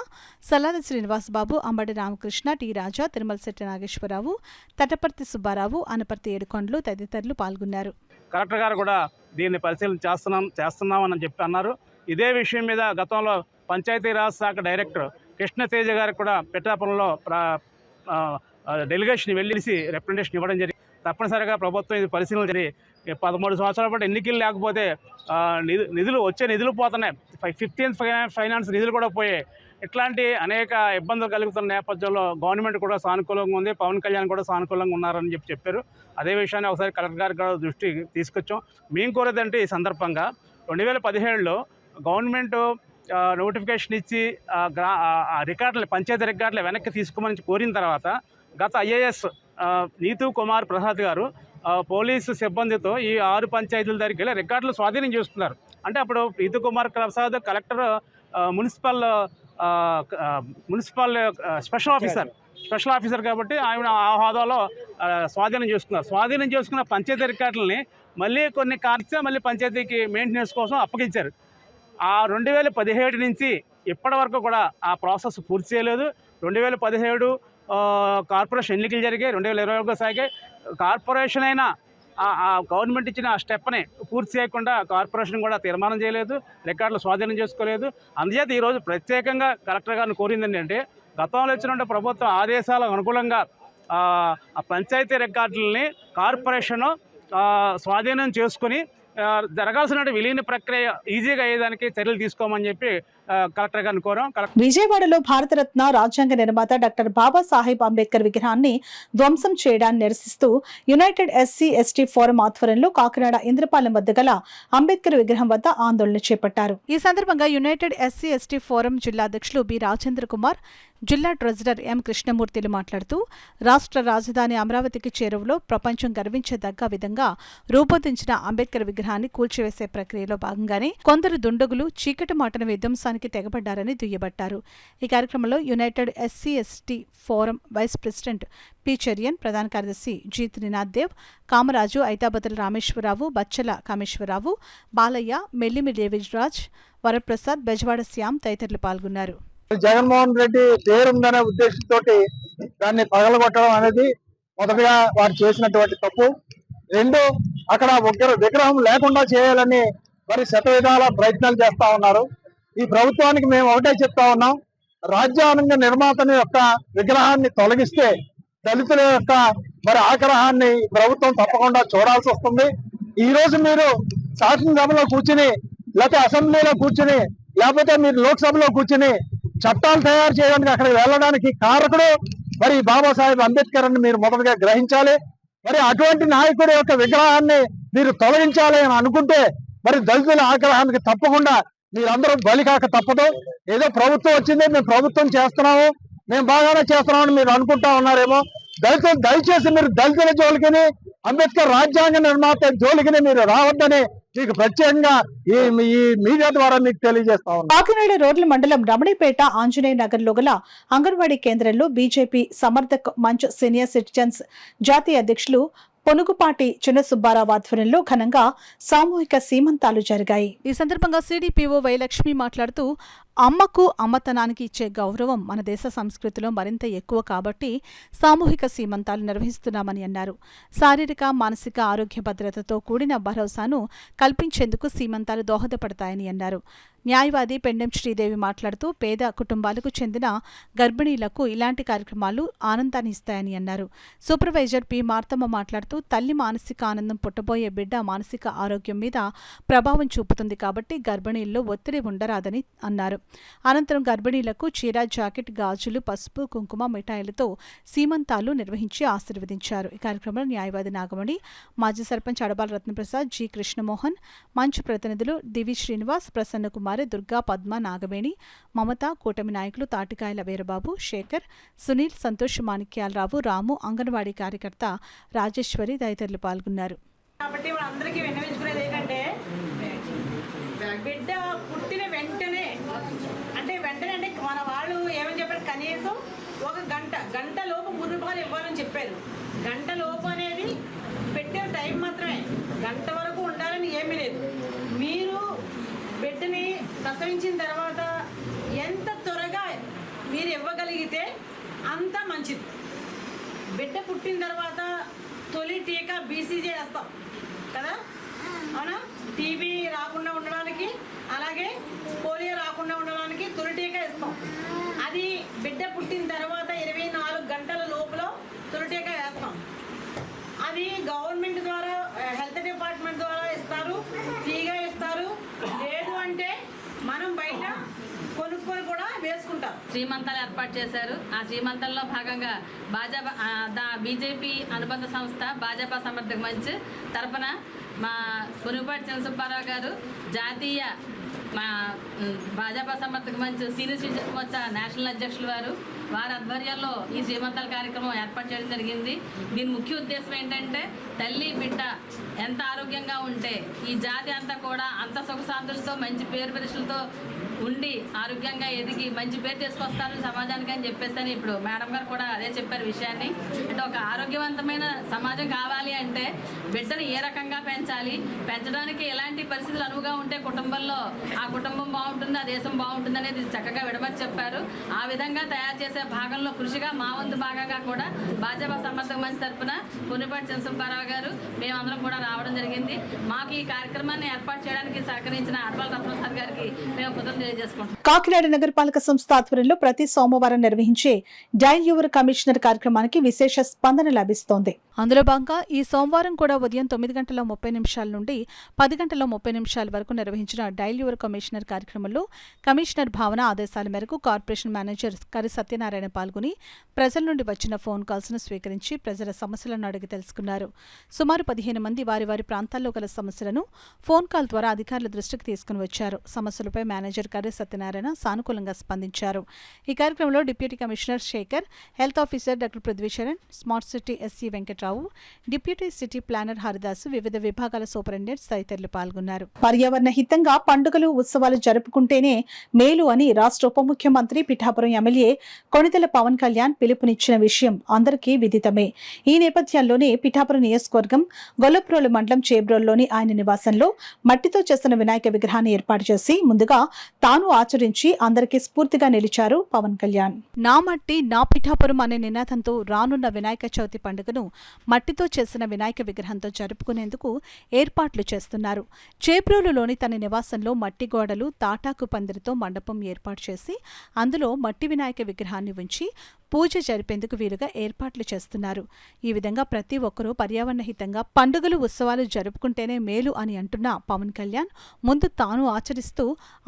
సల్లాది శ్రీనివాసబాబు, అంబడి రామకృష్ణ, టి రాజా, తిరుమలశెట్టి నాగేశ్వరరావు, తటపర్తి సుబ్బారావు, అనపర్తి ఏడుకొండలు తదితరులు పాల్గొన్నారు. కలెక్టర్ గారు కూడా దీన్ని పరిశీలన చేస్తున్నామని చెప్పి అన్నారు. ఇదే విషయం మీద గతంలో పంచాయతీరాజ్ శాఖ డైరెక్టర్ కృష్ణతేజ గారికి కూడా పిఠాపురంలో డెలిగేషన్ వెళ్ళేసి రిప్రజెంటేషన్ ఇవ్వడం జరిగింది. తప్పనిసరిగా ప్రభుత్వం ఇది పరిశీలన జరిగి 13 సంవత్సరాల పాటు ఎన్నికలు లేకపోతే నిధులు పోతున్నాయి. 15th ఫైనాన్స్ నిధులు కూడా పోయాయి. ఇట్లాంటి అనేక ఇబ్బందులు కలుగుతున్న నేపథ్యంలో గవర్నమెంట్ కూడా సానుకూలంగా ఉంది, పవన్ కళ్యాణ్ కూడా సానుకూలంగా ఉన్నారని చెప్పారు. అదే విషయాన్ని ఒకసారి కలెక్టర్ గారికి కూడా దృష్టికి తీసుకొచ్చాం. మేము కోరేదంటే ఈ సందర్భంగా 2017లో గవర్నమెంట్ నోటిఫికేషన్ ఇచ్చి రికార్డులు, పంచాయతీ రికార్డులు వెనక్కి తీసుకోమని కోరిన తర్వాత గత IAS నీతూ కుమార్ ప్రసాద్ గారు పోలీసు సిబ్బందితో ఈ 6 పంచాయతీల దగ్గరికి వెళ్ళి రికార్డులు స్వాధీనం చేసుకున్నారు. అంటే అప్పుడు Neetu Kumar Prasad collector, municipal special officer కాబట్టి ఆయన ఆ హోదాలో స్వాధీనం చేసుకున్నారు. స్వాధీనం చేసుకున్న పంచాయతీ రికార్డులని మళ్ళీ కొన్ని కార్యక్రమాలు మళ్ళీ పంచాయతీకి మెయింటెనెన్స్ కోసం అప్పగించారు. ఆ 2017 నుంచి ఇప్పటి వరకు కూడా ఆ ప్రాసెస్ పూర్తి చేయలేదు. 2017 కార్పొరేషన్ ఎన్నికలు జరిగాయి, 2021 సాగే కార్పొరేషన్ అయినా ఆ గవర్నమెంట్ ఇచ్చిన ఆ స్టెప్ని పూర్తి చేయకుండా కార్పొరేషన్ కూడా తీర్మానం చేయలేదు, రికార్డులు స్వాధీనం చేసుకోలేదు. అందుచేత ఈరోజు ప్రత్యేకంగా కలెక్టర్ గారిని కోరింది ఏంటంటే గతంలో ఇచ్చినటువంటి ప్రభుత్వ ఆదేశాలకు అనుకూలంగా ఆ పంచాయతీ రికార్డులని కార్పొరేషన్ స్వాధీనం చేసుకుని జరగాల్సిన విలీన ప్రక్రియ ఈజీగా అయ్యేదానికి చర్యలు తీసుకోమని చెప్పి కలెక్టర్ గారిని కోరాం. విజయవాడలో భారతరత్న రాజ్యాంగ నిర్మాత డాక్టర్ బాబాసాహెబ్ అంబేద్కర్ విగ్రహాన్ని ధ్వంసం చేయడాన్ని నిరసిస్తూ యునైటెడ్ SC/ST ఫోరం ఆధ్వర్యంలో కాకినాడ ఇంద్రపాలెం వద్ద గల అంబేద్కర్ విగ్రహం వద్ద ఆందోళన చేపట్టారు. ఈ సందర్భంగా యునైటెడ్ SC/ST ఫోరం జిల్లా అధ్యక్షులు బి రాజేంద్ర కుమార్, జిల్లా ట్రెజరర్ ఎం కృష్ణమూర్తిలు మాట్లాడుతూ రాష్ట్ర రాజధాని అమరావతికి చేరువలో ప్రపంచం గర్వించదగ్గ విధంగా రూపొందించిన అంబేద్కర్ విగ్రహాన్ని కూల్చివేసే ప్రక్రియలో భాగంగానే కొందరు దుండగులు చీకటి మాటన విధ్వంసానికి తెగబడ్డారని దుయ్యబట్టారు. ఈ కార్యక్రమంలో united SC/ST forum vice president P Cheryan, ప్రధాన కార్యదర్శి జి త్రినాథ్ దేవ్, కామరాజు, ఐతాబతుల రామేశ్వరరావు, బచ్చల కామేశ్వరరావు, బాలయ్య, మెల్లిమి దేవిరాజ్, వరప్రసాద్, బెజవాడ శ్యామ్ తదితరులు పాల్గొన్నారు. జగన్మోహన్ రెడ్డి పేరుందనే ఉద్దేశంతో దాన్ని పగలగొట్టడం అనేది మొదటగా వారు చేసినటువంటి తప్పు. 2, అక్కడ ఒక విగ్రహం లేకుండా చేయాలని మరి శతవిధాల ప్రయత్నాలు చేస్తా ఉన్నారు. ఈ ప్రభుత్వానికి మేము ఒకటే చెప్తా ఉన్నాం, రాజ్యాంగ నిర్మాతని యొక్క విగ్రహాన్ని తొలగిస్తే దళితుల యొక్క మరి ఆగ్రహాన్ని ప్రభుత్వం తప్పకుండా చూడాల్సి వస్తుంది. ఈ రోజు మీరు శాసనసభలో కూర్చుని, లేకపోతే అసెంబ్లీలో కూర్చుని, లేకపోతే మీరు లోక్సభలో కూర్చుని చట్టాలు తయారు చేయడానికి అక్కడికి వెళ్ళడానికి కారకుడు మరి బాబాసాహెబ్ అంబేద్కర్ అని మీరు మొదటగా గ్రహించాలి. మరి అటువంటి నాయకుడి యొక్క విగ్రహాన్ని మీరు తొలగించాలి అని అనుకుంటే మరి దళితుల ఆగ్రహానికి తప్పకుండా మీరందరూ బలికాక తప్పదు. ఏదో ప్రభుత్వం వచ్చింది, మేము ప్రభుత్వం చేస్తున్నాము, మేము బాగానే చేస్తున్నామని మీరు అనుకుంటా ఉన్నారేమో. దళితులు దయచేసి మీరు దళితుల జోలికిని అంబేద్కర్ రాజ్యాంగ నిర్మాత జోలికిని మీరు రావద్దని మీకు ప్రత్యేకంగా ఈ మీడియా ద్వారా మీకు తెలియజేస్తా ఉన్నాం. కాకినాడ రోడ్ల మండలం రమణిపేట ఆంజనేయ నగర్ లో గల అంగన్వాడీ కేంద్రంలో బీజేపీ సమర్థక్ మంచ్ సీనియర్ సిటిజన్స్ జాతీయ అధ్యక్షులు పొనుగుపాటి చిన్న సుబ్బారావు ఆధ్వర్యంలో ఘనంగా సామూహిక సీమంతాలు జరిగాయి. ఈ సందర్భంగా సిడిపిఓ వైలక్ష్మి మాట్లాడుతూ అమ్మకు అమ్మతనానికి ఇచ్చే గౌరవం మన దేశ సంస్కృతిలో మరింత ఎక్కువ కాబట్టి సామూహిక సీమంతాలు నిర్వహిస్తున్నామని అన్నారు. శారీరక మానసిక ఆరోగ్య భద్రతతో కూడిన భరోసాను కల్పించేందుకు సీమంతాలు దోహదపడతాయని అన్నారు. న్యాయవాది పెండెం శ్రీదేవి మాట్లాడుతూ పేద కుటుంబాలకు చెందిన గర్భిణీలకు ఇలాంటి కార్యక్రమాలు ఆనందాన్ని ఇస్తాయని అన్నారు. సూపర్వైజర్ పి మార్తమ్మ మాట్లాడుతూ తల్లి మానసిక ఆనందం పుట్టబోయే బిడ్డ మానసిక ఆరోగ్యం మీద ప్రభావం చూపుతుంది కాబట్టి గర్భిణీల్లో ఒత్తిడి ఉండరాదని అన్నారు. అనంతరం గర్భిణీలకు చీర, జాకెట్, గాజులు, పసుపు, కుంకుమ, మిఠాయిలతో సీమంతాలు నిర్వహించి ఆశీర్వదించారు. ఈ కార్యక్రమంలో న్యాయవాది నాగమణి, మాజీ సర్పంచ్ అడబాల రత్నప్రసాద్, జి కృష్ణమోహన్, మంచు ప్రతినిధులు దివి శ్రీనివాస్, ప్రసన్న కుమారి, దుర్గా, పద్మ, నాగమేణి, మమత, కూటమి నాయకులు తాటికాయల వీరబాబు, శేఖర్, సునీల్, సంతోష్, మాణిక్యాలరావు, రాము, అంగన్వాడీ కార్యకర్త రాజేశ్వరి తదితరులు పాల్గొన్నారు. కాబట్టి అందరికీ విన్నవించుకునేది ఏంటంటే బిడ్డ పుట్టిన వెంటనే అంటే మన వాళ్ళు ఏమని చెప్పారు, కనీసం ఒక గంట లోపు మురుపాలు ఇవ్వాలని చెప్పారు. గంట లోపు అనేది పెట్టే టైం మాత్రమే, గంట వరకు ఉండాలని ఏమీ లేదు. మీరు బిడ్డని ప్రసవించిన తర్వాత ఎంత త్వరగా మీరు ఇవ్వగలిగితే అంత మంచిది. బిడ్డ పుట్టిన తర్వాత తొలి టీకా బీసీజీ వేస్తాం కదా, అవునా? టీబీ రాకుండా ఉండడానికి, అలాగే పోలియో రాకుండా ఉండడానికి తొలి టీకా ఇస్తాం. అది బిడ్డ పుట్టిన తర్వాత 24 గంటల లోపల తొలి టీకా వేస్తాం. అది గవర్నమెంట్ ద్వారా, హెల్త్ డిపార్ట్మెంట్ ద్వారా ఇస్తారు, ఫ్రీగా ఇస్తారు. లేదు అంటే మనం బయట కొనుక్కొని కూడా వేసుకుంటాం. శ్రీమంతాలు ఏర్పాటు చేశారు. ఆ శ్రీమంతంలో భాగంగా బీజేపీ అనుబంధ సంస్థ భాజపా సమర్థక మంచ్ తరపున మా పొనుగుపాటి చిన్న సుబ్బారావు గారు, జాతీయ మా భాజపా సమర్థక మంచ్ సీనియర్ సిటిజన్ మోర్చా నేషనల్ అధ్యక్షులు వారి ఆధ్వర్యంలో ఈ శ్రీమంతాల కార్యక్రమం ఏర్పాటు చేయడం జరిగింది. దీని ముఖ్య ఉద్దేశం ఏంటంటే తల్లి బిడ్డ ఎంత ఆరోగ్యంగా ఉంటే ఈ జాతి అంతా కూడా అంత సుఖశాంతులతో మంచి పేరు ప్రతిష్టలతో ఉండి ఆరోగ్యంగా ఎదిగి మంచి పేరు తీసుకొస్తారు సమాజానికి అని చెప్పేసి ఇప్పుడు మేడం గారు కూడా అదే చెప్పారు విషయాన్ని. అంటే ఒక ఆరోగ్యవంతమైన సమాజం కావాలి అంటే బిడ్డను ఏ రకంగా పెంచాలి, పెంచడానికి ఎలాంటి పరిస్థితులు అనువుగా ఉంటే కుటుంబంలో ఆ కుటుంబం బాగుంటుంది, ఆ దేశం బాగుంటుంది అనేది చక్కగా విడమర్చి చెప్పారు. ఆ విధంగా తయారు చేసే భాగంలో కృషిగా మా వంతు భాగంగా కూడా భాజపా సమర్థక మంచి తరఫున పొనుగుపాటి చిన్న సుబ్బారావు గారు మేమందరం కూడా రావడం జరిగింది. మాకు ఈ కార్యక్రమాన్ని ఏర్పాటు చేయడానికి సహకరించిన అడబాల రత్నప్రసాద్ గారికి మేము కృతజ్ఞతలు తెలియజేసుకుంటాం. కాకినాడ నగరపాలక సంస్థ ఆధ్వర్యంలో ప్రతి సోమవారం నిర్వహించే డైల్ యువర్ కమిషనర్ కార్యక్రమానికి విశేష స్పందన లభిస్తోంది. అందులో భాగంగా ఈ సోమవారం కూడా ఉదయం 9:30 నుండి 10:30 వరకు నిర్వహించిన డైల్ యువర్ కమిషనర్ కార్యక్రమంలో కమిషనర్ భావన ఆదేశాల మేరకు కార్పొరేషన్ మేనేజర్ కరి సత్యనారాయణ పాల్గొని ప్రజల నుండి వచ్చిన ఫోన్ కాల్స్ను స్వీకరించి ప్రజల సమస్యలను అడిగి తెలుసుకున్నారు. సుమారు 15 మంది వారి వారి ప్రాంతాల్లో గల సమస్యలను ఫోన్ కాల్ ద్వారా అధికారుల దృష్టికి తీసుకుని వచ్చారు. సమస్యలపై మేనేజర్ కరి సత్యనారాయణ సానుకూలంగా స్పందించారు. ఈ కార్యక్రమంలో deputy commissioner Shekhar, health officer doctor Prithvicharan, smart city SC Venkatrao, deputy city planner Haridasu, వివిధ విభాగాల సూపరింటెండెంట్స్ తదితరులు పాల్గొన్నారు. పర్యావరణ హితంగా పండుగలు, ఉత్సవాలు జరుపుకుంటేనే మేలు అని రాష్ట్ర ఉప ముఖ్యమంత్రి పిఠాపురం ఎమ్మెల్యే కొణిదెల పవన్ కళ్యాణ్ పిలుపునిచ్చిన విషయం అందరికీ విదితమే. ఈ నేపథ్యంలోనే పిఠాపురం నియోజకవర్గం గొల్లప్రోలు మండలం చేబ్రోల్లోని ఆయన నివాసంలో మట్టితో చేసిన వినాయక విగ్రహాన్ని ఏర్పాటు చేసి ముందుగా తాను ఆచరించి అందరికీ స్ఫూర్తిగా నిలిచారు పవన్ కళ్యాణ్. నా మట్టి నా పిఠాపురం అనే నినాదంతో రానున్న వినాయక చవితి పండుగను మట్టితో చేసిన వినాయక విగ్రహంతో జరుపుకునేందుకు ఏర్పాట్లు చేస్తున్నారు. చేబ్రోలులోని తన నివాసంలో మట్టి గోడలు, తాటాకు పందిరితో మండపం ఏర్పాటు చేసి అందులో మట్టి వినాయక విగ్రహాన్ని ఉంచి పూజ జరిపేందుకు వీలుగా ఏర్పాట్లు చేస్తున్నారు. ఈ విధంగా ప్రతి ఒక్కరూ పర్యావరణహితంగా పండుగలు ఉత్సవాలు జరుపుకుంటేనే మేలు అని అంటున్న పవన్ కళ్యాణ్ ముందు తాను ఆచరిస్తూ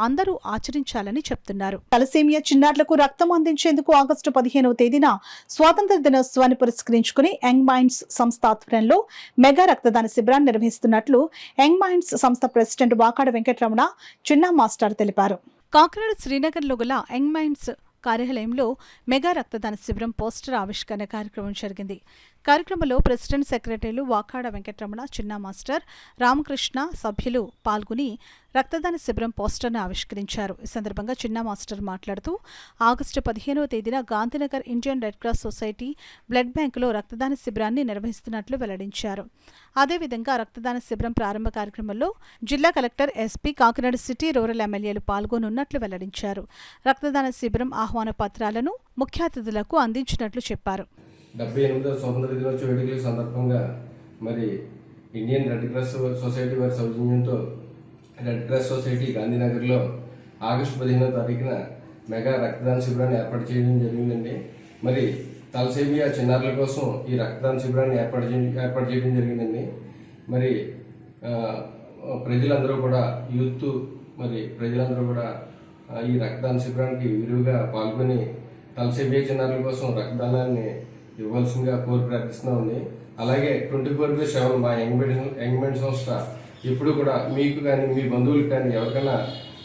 అందరూ ఆచరించాలని చెప్తున్నారు. తలసేమియా చిన్నారులకు రక్తం అందించేందుకు ఆగస్టు 15వ తేదీన స్వాతంత్ర దినోత్సవాన్ని పురస్కరించుకుని యంగ్ మైండ్స్ సంస్థ ఆధ్వర్యంలో మెగా రక్తదాన శిబిరాన్ని నిర్వహిస్తున్నట్లు యంగ్ మైండ్స్ సంస్థ ప్రెసిడెంట్ వాకాడ వెంకటరమణ చిన్న మాస్టర్ తెలిపారు. కాకినాడ శ్రీనగర్లో గల యంగ్ మైండ్స్ కార్యాలయంలో మెగా రక్తదాన శిబిరం పోస్టర్ ఆవిష్కరణ కార్యక్రమం జరిగింది. కార్యక్రమంలో ప్రెసిడెంట్ సెక్రటరీలు వాకాడ వెంకటరమణ, చిన్న మాస్టర్, రామకృష్ణ సభ్యులు పాల్గొని రక్తదాన శిబిరం పోస్టర్ను ఆవిష్కరించారు. ఈ సందర్భంగా చిన్న మాస్టర్ మాట్లాడుతూ ఆగస్టు 15వ తేదీన Gandhinagar Indian red cross society blood బ్యాంకులో రక్తదాన శిబిరాన్ని నిర్వహిస్తున్నట్లు వెల్లడించారు. అదేవిధంగా రక్తదాన శిబిరం ప్రారంభ కార్యక్రమంలో జిల్లా collector, SP, Kakinada city rural ఎమ్మెల్యేలు పాల్గొనున్నట్లు వెల్లడించారు. రక్తదాన శిబిరం ఆహ్వాన పత్రాలను ముఖ్య అతిథులకు అందించినట్లు చెప్పారు. 78వ స్వాతంత్ర దినోత్సవ వేడుకల సందర్భంగా మరి ఇండియన్ రెడ్ క్రాస్ సొసైటీ వారి సౌజన్యంతో రెడ్ క్రాస్ సొసైటీ గాంధీనగర్లో ఆగస్టు 15వ తారీఖున మెగా రక్తదాన శిబిరాన్ని ఏర్పాటు చేయడం జరిగిందండి. మరి తలసేమియా చిన్నారుల కోసం ఈ రక్తదాన శిబిరాన్ని ఏర్పాటు చేయడం జరిగిందండి. మరి ప్రజలందరూ కూడా యూత్ మరి ప్రజలందరూ కూడా ఈ రక్తదాన శిబిరానికి విరివిగా పాల్గొని తలసేమియా చిన్నారుల కోసం రక్తదానాన్ని ఇవ్వాల్సిందిగా కోరి ప్రార్థిస్తున్నామండి. అలాగే 24/7 మా యంగ్ మైండ్ సంస్థ ఎప్పుడు కూడా మీకు కానీ మీ బంధువులకు కానీ ఎవరికైనా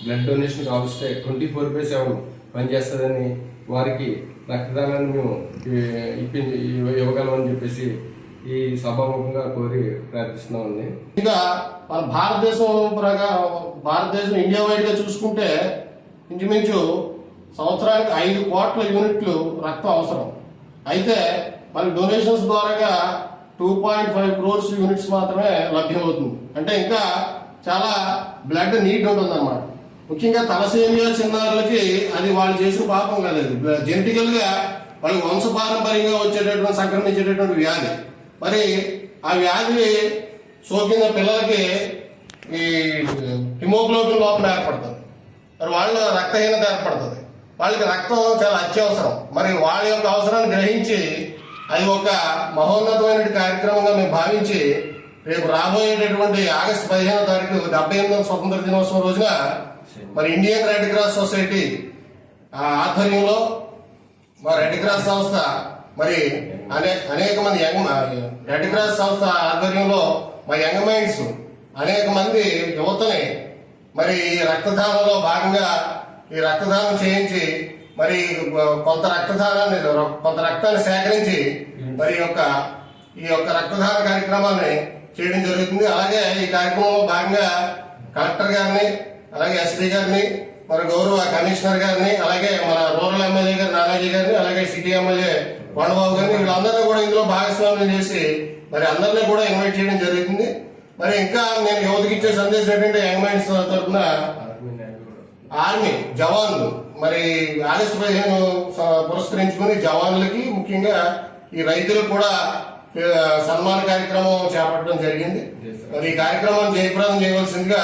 బ్లడ్ డొనేషన్ కావస్తే 24/7 పనిచేస్తుందని, వారికి రక్తదానాన్ని మేము ఇవ్వగలమని చెప్పేసి ఈ సభాముఖంగా కోరి ప్రార్థిస్తున్నామండి. ఇంకా మన భారతదేశం ఇండియా వైడ్గా చూసుకుంటే ఇంచుమించు సంవత్సరానికి 5 కోట్ల యూనిట్లు రక్తం అవసరం. అయితే మనకి డొనేషన్స్ ద్వారా 2.5 crores యూనిట్స్ మాత్రమే లభ్యమవుతుంది. అంటే ఇంకా చాలా బ్లడ్ నీడ్ ఉంటుందన్నమాట. ముఖ్యంగా తలసేమియా చిన్నారులకి అది వాళ్ళు చేసిన పాపం కాదు, అది జెనెటికల్గా వాళ్ళకి వంశపారంపర్యంగా వచ్చేటటువంటి సంక్రమించేటటువంటి వ్యాధి. మరి ఆ వ్యాధి సోకిన పిల్లలకి ఈ హిమోగ్లోబిన్ లోపం ఏర్పడుతుంది. మరి వాళ్ళ రక్తహీనత ఏర్పడుతుంది. వాళ్ళకి రక్తం చాలా అత్యవసరం. మరి వాళ్ళ యొక్క అవసరాన్ని గ్రహించి అది ఒక మహోన్నతమైన కార్యక్రమంగా మేము భావించి రేపు రాబోయేటటువంటి ఆగస్టు 15వ తారీఖు 78వ స్వతంత్ర దినోత్సవం రోజున మరి ఇండియన్ రెడ్ క్రాస్ సొసైటీ ఆధ్వర్యంలో మా రెడ్ క్రాస్ సంస్థ మరి అనేక మంది రెడ్ క్రాస్ సంస్థ ఆధ్వర్యంలో మా యంగ్ మైండ్స్ అనేక మంది యువతని మరి రక్తదానంలో భాగంగా ఈ రక్తదానం చేయించి మరి కొంత రక్తాన్ని సేకరించి మరి ఈ యొక్క రక్తదాన కార్యక్రమాన్ని చేయడం జరుగుతుంది. అలాగే ఈ కార్యక్రమంలో భాగంగా కలెక్టర్ గారిని, అలాగే ఎస్పీ గారిని, మరి గౌరవ కమిషనర్ గారిని, అలాగే మన రూరల్ ఎమ్మెల్యే గారు నానాజీ గారిని, అలాగే సిటీ ఎమ్మెల్యే కొండబాబు గారిని, వీళ్ళందరినీ కూడా ఇందులో భాగస్వామ్యం చేసి మరి అందరినీ కూడా ఇన్వైట్ చేయడం జరుగుతుంది. మరి ఇంకా నేను యువతకి ఇచ్చే సందేశం ఏంటంటే యంగ్ మైండ్స్ తరఫున ఆర్మీ జవాన్లు మరి ఆగస్టు 15 పురస్కరించుకుని జవాన్లకి, ముఖ్యంగా ఈ రైతులకు కూడా సన్మాన కార్యక్రమం చేపట్టడం జరిగింది. మరి ఈ కార్యక్రమాన్ని జయప్రదం చేయవలసిందిగా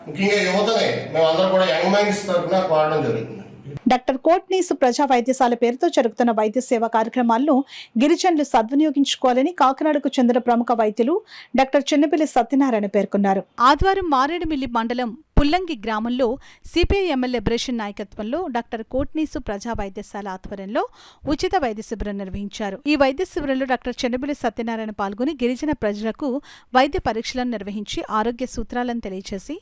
ముఖ్యంగా యువతని మేమందరం కూడా యంగ్ మైండ్స్ తరఫున కోరడం జరుగుతుంది. డాక్టర్ కోట్నీసు ప్రజా వైద్యశాల పేరుతో జరుగుతున్న వైద్య సేవా కార్యక్రమాలను గిరిజనులు సద్వినియోగించుకోవాలని కాకినాడకు చెందిన ప్రముఖ వైద్యులు డాక్టర్ చిన్నపిల్లి సత్యనారాయణ పేర్కొన్నారు. ఆదివారం మారేడుమిల్లి మండలం పుల్లంగి గ్రామంలో సిపిఐ ఎమ్మెల్యే బ్రేషన్ నాయకత్వంలో డాక్టర్ కోట్నీసు ప్రజా వైద్యశాల ఆధ్వర్యంలో ఉచిత వైద్య శిబిరం నిర్వహించారు. ఈ వైద్య శిబిరంలో డాక్టర్ చెన్నబిల్లి సత్యనారాయణ పాల్గొని గిరిజన ప్రజలకు వైద్య పరీక్షలను నిర్వహించి ఆరోగ్య సూత్రాలను తెలియజేసి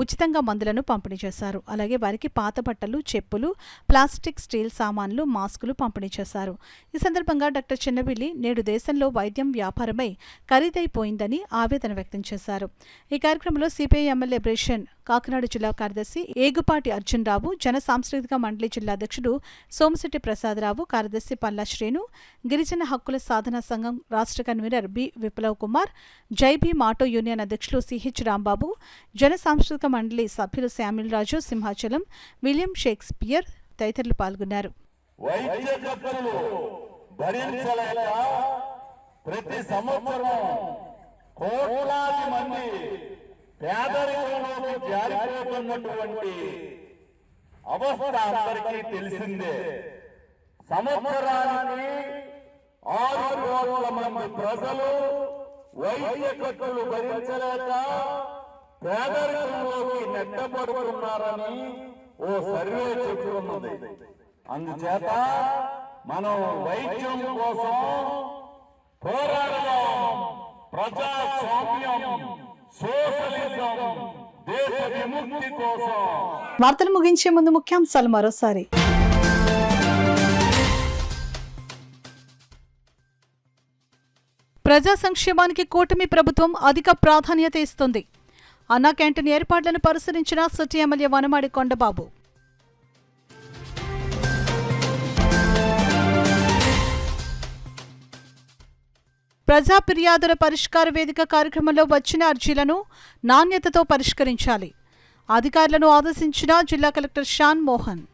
ఉచితంగా మందులను పంపిణీ చేశారు. అలాగే వారికి పాత బట్టలు, చెప్పులు, ప్లాస్టిక్, స్టీల్ సామాన్లు, మాస్కులు పంపిణీ చేశారు. ఈ సందర్భంగా డాక్టర్ చిన్నబిల్లి నేడు దేశంలో వైద్యం వ్యాపారమై ఖరీదైపోయిందని ఆవేదన వ్యక్తం చేశారు. ఈ కార్యక్రమంలో సిపిఐ ఎమ్మెల్యే బ్రేషన్, కాకినాడ జిల్లా కార్యదర్శి ఏగుపాటి అర్జున్ రావు, జన సాంస్కృతిక మండలి జిల్లా అధ్యక్షుడు సోమశెట్టి ప్రసాదరావు, కార్యదర్శి పల్లా శ్రీను, గిరిజన హక్కుల సాధనా సంఘం రాష్ట్ర convener B Viplav Kumar, Jai Bhim auto union అధ్యక్షులు సిహెచ్ రాంబాబు, జన సాంస్కృతిక మండలి సభ్యులు Samuel Raju, Simhachalam, William Shakespeare తదితరులు పాల్గొన్నారు. ప్రతి సంవత్సరం కోట్లాది మంది పేదరికంలో జారిపోతున్నటువంటి అవస్థ అందరికీ తెలిసిందే. సంవత్సరానికి 6 కోట్ల మంది ప్రజలు వైద్య ఖర్చులు భరించలేక పేదరికంలోకి నెట్టబడుతున్నారని ఓ సర్వే చెబుతున్నది. అందుచేత మనం వైద్యం కోసం పోరాడదాం. ప్రజాస్వామ్యం, సోషలిజం, దేశ విముక్తి కోసం. వార్తలు ముగించే ముందు ముఖ్యాంశాలు మరోసారి. ప్రజా సంక్షేమానికి కూటమి ప్రభుత్వం అధిక ప్రాధాన్యత ఇస్తుంది. అన్నా క్యాంటీన్ ఏర్పాట్లను పరిశీలించిన సిటీ ఎమ్మెల్యే వనమాడి కొండబాబు. ప్రజా ఫిర్యాదుల పరిష్కార వేదిక కార్యక్రమంలో వచ్చిన అర్జీలను నాణ్యతతో పరిష్కరించాలి. అధికారులను ఆదేశించిన జిల్లా కలెక్టర్ షాన్ మోహన్.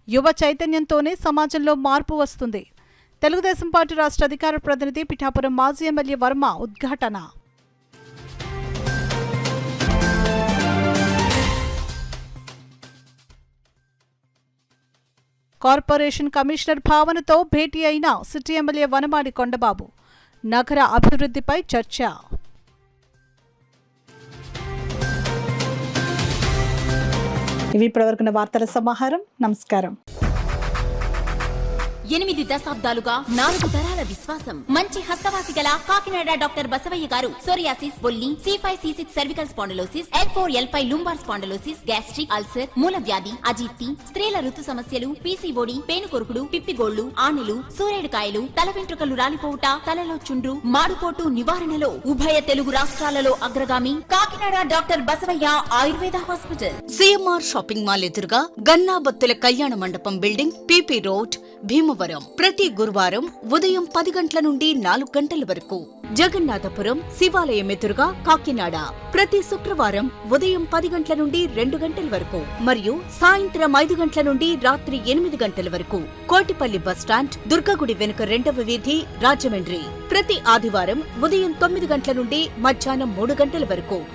యువ చైతన్యంతోనే సమాజంలో మార్పు వస్తుంది. తెలుగుదేశం పార్టీ రాష్ట్ర అధికార ప్రతినిధి పిఠాపురం మాజీ ఎమ్మెల్యే వర్మ ఉద్ఘాటన. కార్పొరేషన్ కమిషనర్ భావనతో భేటీ అయిన సిటీ ఎమ్మెల్యే వనమాడి కొండబాబు. నగర అభివృద్ధిపై చర్చ. ఇవి ఇప్పటివరకున్న వార్తల సమాహారం. నమస్కారం. 8 దశాబ్దాలుగా 4 తరాల విశ్వాసం. మంచి హస్తవాసి గల కాకినాడ డాక్టర్ బసవయ్య గారు సోరియాసిస్, బొల్లి, C5C6 cervical spondylosis, L4L5 lumbar spondylosis, gastric ulcer, మూలవ్యాధి, అజీర్తి, స్త్రీల ఋతు సమస్యలు, PCOD, పేనుకొరుకుడు, పిప్పిగోళ్లు, ఆనెలు, సూరేడుకాయలు, తల వెంట్రుకలు రాలిపోవుట, తలలో చుండ్రు, మాడుకోటు నివారణలో ఉభయ తెలుగు రాష్ట్రాలలో అగ్రగామి Kakinada doctor Basavaiah Ayurveda hospital. CMR shopping mall ఎదురుగా గన్నాబత్తుల కళ్యాణ మండపం బిల్డింగ్, PP రోడ్, భీమవరం. ప్రతి గురువారం ఉదయం 10 గంటల నుండి 4 గంటల వరకు. జగన్నాథపురం శివాలయం ఎదురుగా కాకినాడ ప్రతి శుక్రవారం ఉదయం 10 గంటల నుండి 2 గంటల వరకు మరియు సాయంత్రం 5 గంటల నుండి రాత్రి 8 గంటల వరకు. కోటిపల్లి బస్టాండ్, దుర్గగుడి వెనుక 2వ వీధి, రాజమండ్రి ప్రతి ఆదివారం ఉదయం 9 గంటల నుండి మధ్యాహ్నం 3 గంటల వరకు.